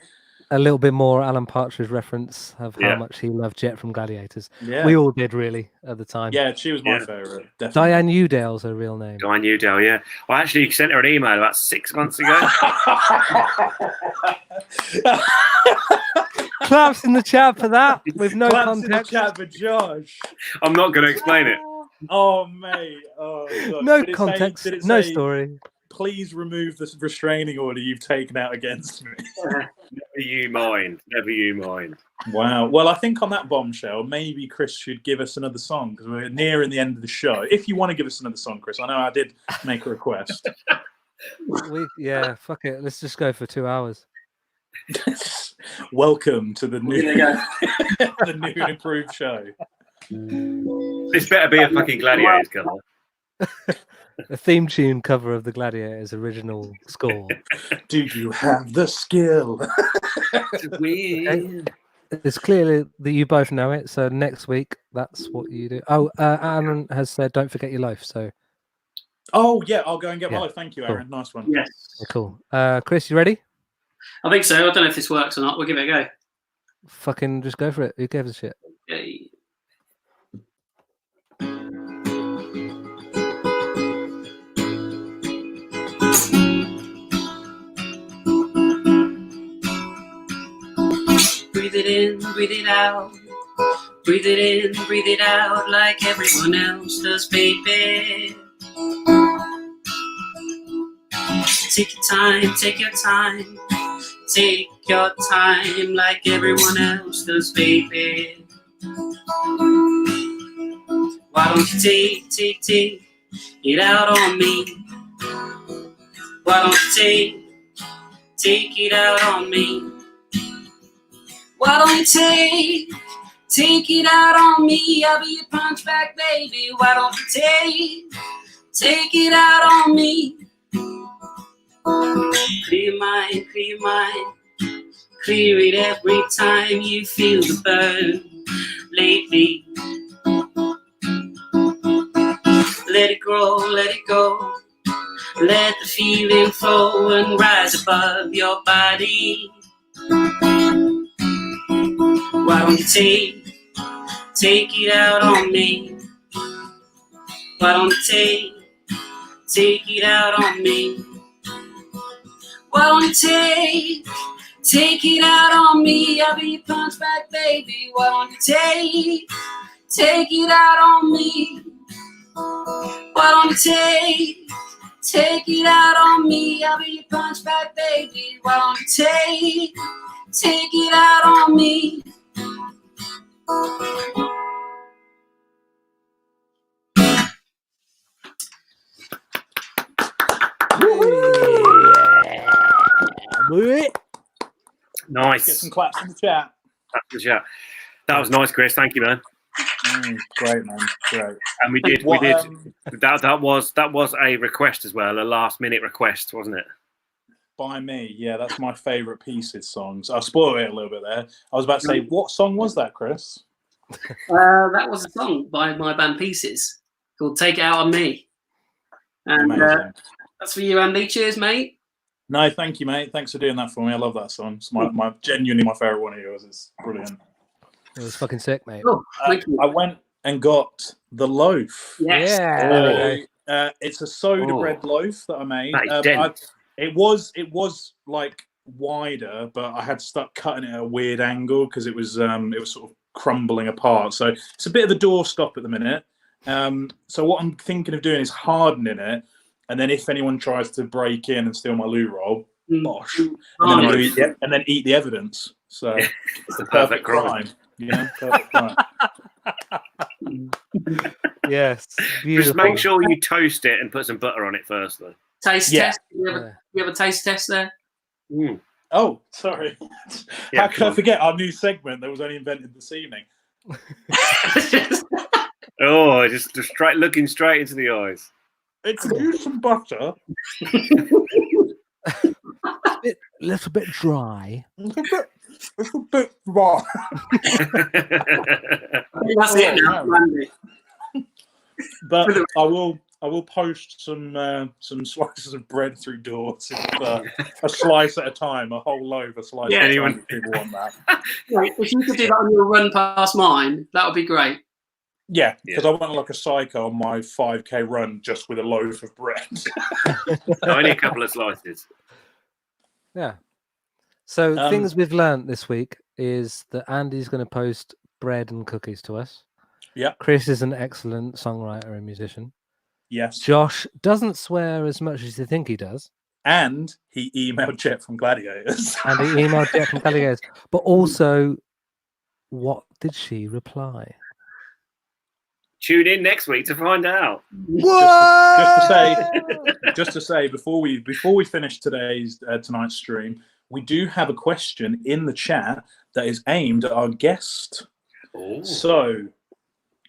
A little bit more Alan Partridge reference of how Yeah. much he loved Jet from Gladiators. Yeah, We all did, really, at the time. yeah, she was my Yeah. favourite. Definitely. Diane Udale's her real name. Diane Udale, yeah. I actually sent her an email about 6 months ago. Claps in the chat for that, with no Claps in the context. chat for Josh. I'm not going to explain it. Oh mate. Oh, God. No Did it say- context, did it no say, story. Please remove the restraining order you've taken out against me. Never you mind. Never you mind. Wow. Well, I think on that bombshell, maybe Chris should give us another song because we're nearing the end of the show. If you want to give us another song, Chris, I know I did make a request. Yeah, fuck it. Let's just go for 2 hours. Welcome to the There new, you go. the new and improved show. This better be a fucking Gladiators cover. A theme tune cover of the Gladiators original score. Do you have the skill? It's clearly that you both know it. So next week, that's what you do. Oh, Aaron has said, "Don't forget your loaf." So Oh yeah, I'll go and get my Yeah, life. Thank you, cool. Aaron. Nice one. Yes. cool. Chris, you ready? I think so. I don't know if this works or not. We'll give it a go. Fucking just go for it. Who gives a shit? Okay. Breathe it in, breathe it out. Breathe it in, breathe it out like everyone else does, baby. Take your time, take your time. Take your time like everyone else does, baby. Why don't you take it out on me? Why don't you take it out on me? Why don't you take it out on me? I'll be your punch back, baby. Why don't you take it out on me? Clear your mind, clear your mind. Clear it every time you feel the burn. Lately, let it grow, let it go. Let the feeling flow and rise above your body. Why don't you take it out on me? Why don't you take it out on me? Why don't you take it out on me? I'll be your punch back, baby. Why don't you take it out on me? Why don't you take it out on me? I'll be your punch back, baby. Why don't you take it out on me? Nice. Get some claps in the chat. That was nice, Chris. Thank you, man. Great, man. Great. And we did. That was a request as well, a last minute request, wasn't it? By me, yeah, that's my favourite Pieces songs. I spoiled it a little bit there. I was about to say, what song was that, Chris? That was a song by my band Pieces called "Take It Out on Me," and that's for you, Andy. Cheers, mate. No, thank you, mate. Thanks for doing that for me. I love that song. It's genuinely my favourite one of yours. It's brilliant. It was fucking sick, mate. Oh, thank you. I went and got the loaf. Yes. Yeah. It's a soda bread loaf that I made. That is It was like wider, but I had stuck cutting it at a weird angle because it was sort of crumbling apart. So it's a bit of a doorstop at the minute. So what I'm thinking of doing is hardening it, and then if anyone tries to break in and steal my loo roll, bosh, and then eat the evidence. So it's the perfect crime. Yeah, perfect crime. Yes. Beautiful. Just make sure you toast it and put some butter on it first, though. Taste test. You have a taste test there? Oh, sorry. How could I forget our new segment that was only invented this evening? Oh, just looking straight into the eyes. Introduce some butter. A little bit dry. It's a bit dry. That's it now, Randy. But I will post some slices of bread through doors, a slice at a time, a whole loaf, a slice at a time. If people want that. If you could do that on your run past mine, that would be great. Yeah, because I went like a psycho on my 5K run just with a loaf of bread. Only a couple of slices. Yeah. So things we've learned this week is that Andy's going to post bread and cookies to us. Yeah. Chris is an excellent songwriter and musician. Yes. Josh doesn't swear as much as you think he does. And he emailed Jet from Gladiators. But also, what did she reply? Tune in next week to find out. Just to say, before we finish tonight's stream, we do have a question in the chat that is aimed at our guest. Oh. So,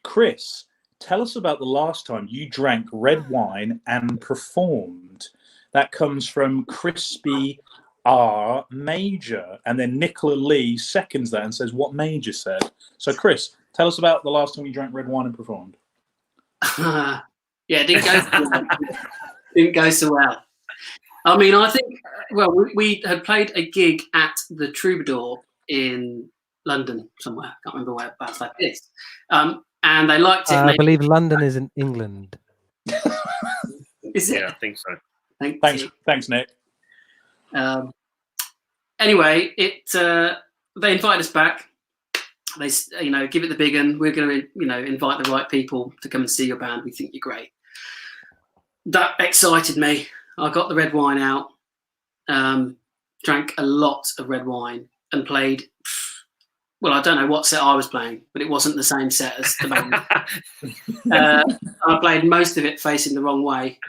Chris, tell us about the last time you drank red wine and performed. That comes from Crispy R Major, and then Nicola Lee seconds that and says what Major said. So, Chris, tell us about the last time you drank red wine and performed. It didn't go so well. I mean, I think, we had played a gig at the Troubadour in London somewhere. I can't remember whereabouts that is. And they liked it. I believe London is in England. Is it? Yeah, I think so. Thanks, Nick. Anyway, they invited us back. They, give it the big one. We're going to, invite the right people to come and see your band. We think you're great. That excited me. I got the red wine out, drank a lot of red wine, and played. Well, I don't know what set I was playing, but it wasn't the same set as the band. I played most of it facing the wrong way.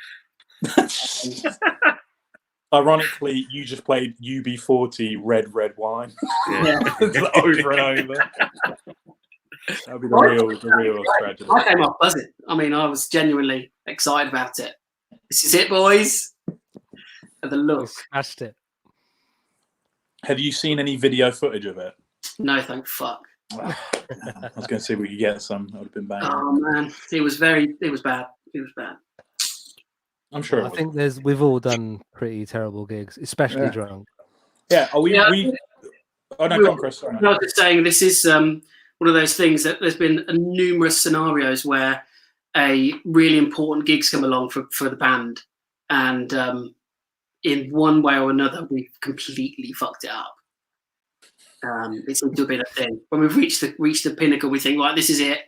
Ironically, you just played UB40 red wine. Yeah. Over and over. That'd be the real tragedy. I came off buzzing. I mean, I was genuinely excited about it. This is it, boys. And the look. Smashed it. Have you seen any video footage of it? No, thank fuck. I was going to see if we could get some. That would have been bad. Oh man, it was bad. It was bad. I'm sure. I think we've all done pretty terrible gigs, especially drunk. Yeah. Are we? Yeah. Oh no, go on, Chris. Sorry, I was just saying, this is one of those things that there's been numerous scenarios where a really important gig's come along for the band, and in one way or another, we've completely fucked it up. It seems to have been a thing. When we've reached the pinnacle, we think, right, this is it.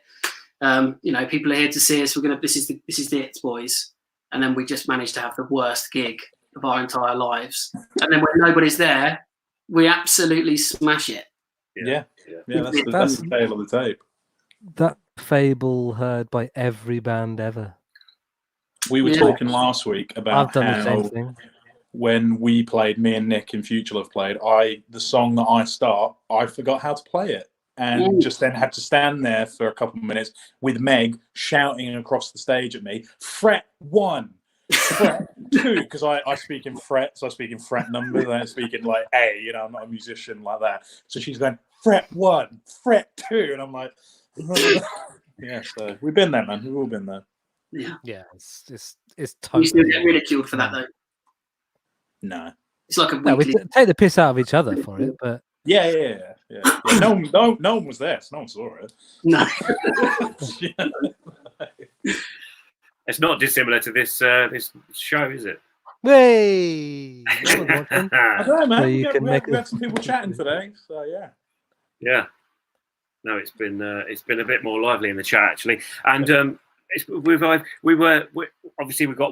People are here to see us. This is it, boys. And then we just managed to have the worst gig of our entire lives. And then when nobody's there, we absolutely smash it. Yeah. That's the tale of the tape. That fable heard by every band ever. We were talking last week about I've done the same how thing. when we played, me and Nick and Future Love played, the song that I start, I forgot how to play it. And just then had to stand there for a couple of minutes with Meg shouting across the stage at me, fret 1, fret 2, because I speak in frets, I speak in fret numbers, I don't speak in like A, I'm not a musician like that. So she's going, fret 1, fret 2, and I'm like, yeah, so we've been there, man. We've all been there. Yeah, it's totally. You still get ridiculed for that, though. No. It's like a No, we weekly... take the piss out of each other for it, but yeah. No one was there, so no one saw it. No. It's not dissimilar to this show, is it? hey, I don't know, man. So We you can had make some people chatting today, so yeah. Yeah. No, it's been a bit more lively in the chat actually, and we've got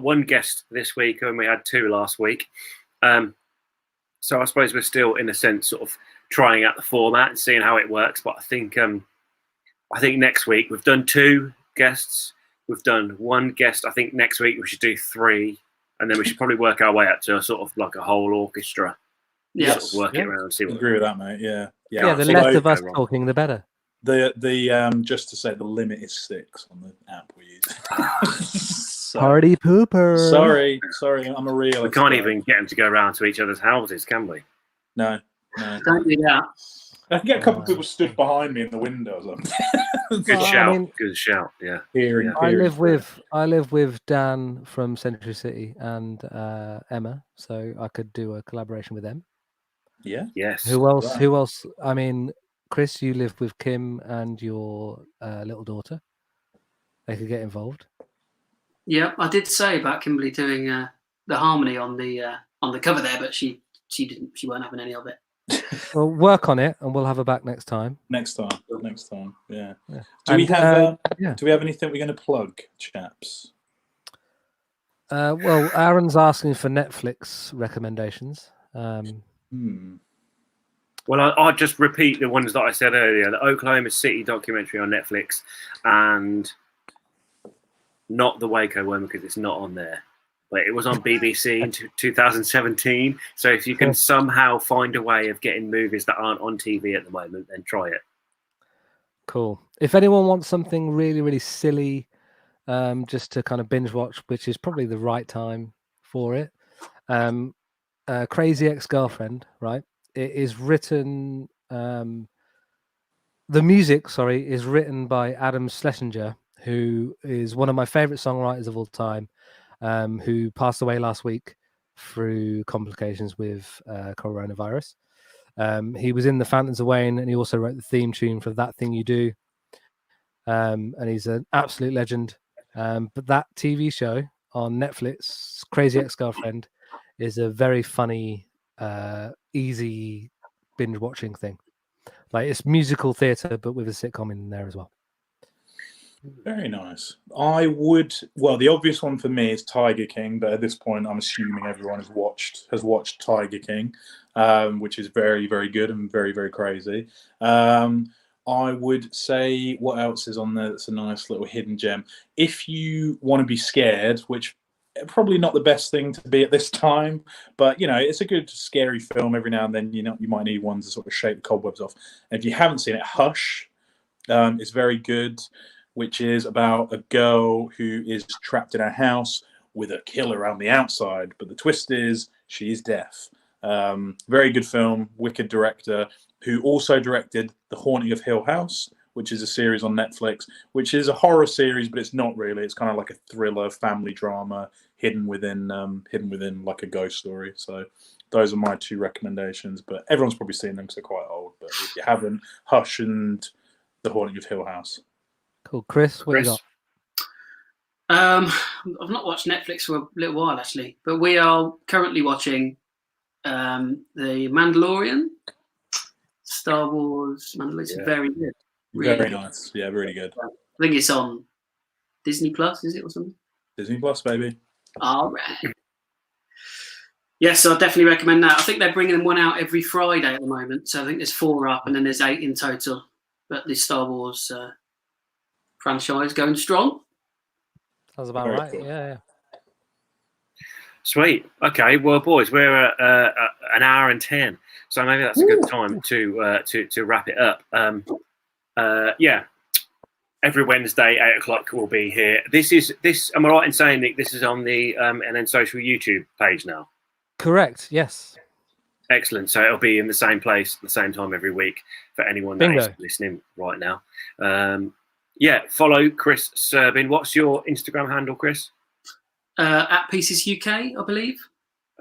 one guest this week and we had 2 last week, so I suppose we're still in a sense sort of trying out the format and seeing how it works. But I think next week we've done 2 guests, we've done 1 guest. I think next week we should do 3, and then we should probably work our way up to a sort of like a whole orchestra. Yes. Sort of work it around and see what. I agree with that, mate. Yeah. the less of us talking, the better. The just to say, the limit is 6 on the app we use. Party pooper. Sorry, I'm a realist. We can't even get them to go around to each other's houses, can we? No. Don't do that. I can get a couple of people stood behind me in the window or something. Good shout. I mean, Good shout. Yeah. I live with Dan from Century City and Emma, so I could do a collaboration with them. Yeah. Yes. Who else? I mean, Chris, you live with Kim and your little daughter. They could get involved. Yeah, I did say about Kimberly doing the harmony on the cover there, but she didn't. She weren't having any of it. We'll work on it, and we'll have her back next time. Next time. Yeah. Do And, we have? yeah. Do we have anything we're going to plug, chaps? Well, Aaron's asking for Netflix recommendations. Well, I'll just repeat the ones that I said earlier. The Oklahoma City documentary on Netflix, and not the Waco one because it's not on there. But it was on BBC in 2017. So if you can somehow find a way of getting movies that aren't on TV at the moment, then try it. Cool. If anyone wants something really, really silly, just to kind of binge watch, which is probably the right time for it, Crazy Ex-Girlfriend, right? It is written... the music, is written by Adam Schlesinger, who is one of my favorite songwriters of all time, who passed away last week through complications with coronavirus. He was in the Fountains of Wayne, and he also wrote the theme tune for That Thing You Do. And he's an absolute legend. But that TV show on Netflix, Crazy Ex-Girlfriend, is a very funny, easy binge watching thing. Like, it's musical theatre, but with a sitcom in there as well. Very nice. The obvious one for me is Tiger King, but at this point, I'm assuming everyone has watched Tiger King, which is very, very good and very, very crazy. I would say, what else is on there that's a nice little hidden gem? If you want to be scared, which probably not the best thing to be at this time, but it's a good scary film every now and then. You might need one to sort of shake the cobwebs off. And if you haven't seen it, Hush is very good, which is about a girl who is trapped in a house with a killer on the outside. But the twist is she is deaf. Very good film, wicked director, who also directed The Haunting of Hill House, which is a series on Netflix, which is a horror series, but it's not really. It's kind of like a thriller, family drama hidden within like a ghost story. So those are my 2 recommendations. But everyone's probably seen them because they're quite old. But if you haven't, Hush and The Haunting of Hill House. Cool. Chris, what you got? I've not watched Netflix for a little while actually, but we are currently watching The Mandalorian, Star Wars Mandalorian. It's very good. Really Very good. nice. Yeah, really good. I think it's on Disney Plus, is it, or something? Disney Plus, baby. All right. Yes, I'll definitely recommend that. I think they're bringing one out every Friday at the moment. So I think there's 4 up and then there's 8 in total. But the Star Wars franchise going strong. Sounds about Very right. cool. Yeah. Sweet. Okay. Well, boys, we're at an hour and 10, so maybe that's a good time to wrap it up. Yeah. Every Wednesday, 8:00 we'll be here. This. Am I right in saying that this is on the NN Social YouTube page now? Correct. Yes. Excellent. So it'll be in the same place at the same time every week for anyone that is listening right now. Yeah, follow Chris Serbin. What's your Instagram handle, Chris? At Pieces UK, I believe.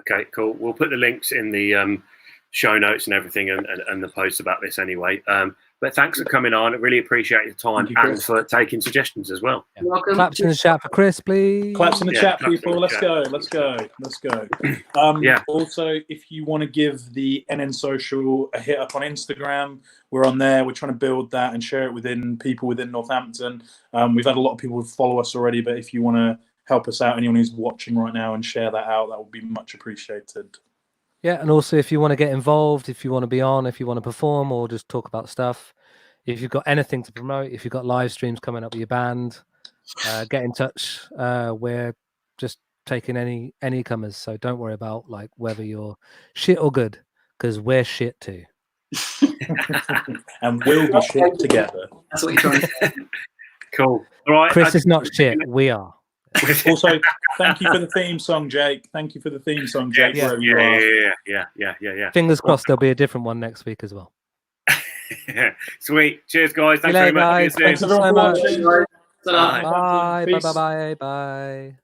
Okay, cool. We'll put the links in the show notes and everything and the posts about this anyway. But thanks for coming on. I really appreciate your time and for taking suggestions as well. You're welcome. Claps in the chat for Chris, please. Claps in the chat, people. Let's go. Yeah. Also, if you want to give the NN Social a hit up on Instagram, we're on there. We're trying to build that and share it within people within Northampton. We've had a lot of people follow us already, but if you want to help us out, anyone who's watching right now, and share that out, that would be much appreciated. Yeah, and also if you want to get involved, if you want to be on, if you want to perform or just talk about stuff, if you've got anything to promote, if you've got live streams coming up with your band, get in touch. We're just taking any comers, so don't worry about like whether you're shit or good, because we're shit too. And we'll be shit together. That's what you're trying to say. Cool. All right. Chris is not shit. We are. Also, thank you for the theme song, Jake. Thank you for the theme song, Jake. Yeah, Wherever you are. Yeah. Fingers crossed there'll be a different one next week as well. Sweet. Cheers, guys. Thanks See you very later, much. guys. See you soon. Thanks so much. Bye. Bye. Peace. Bye.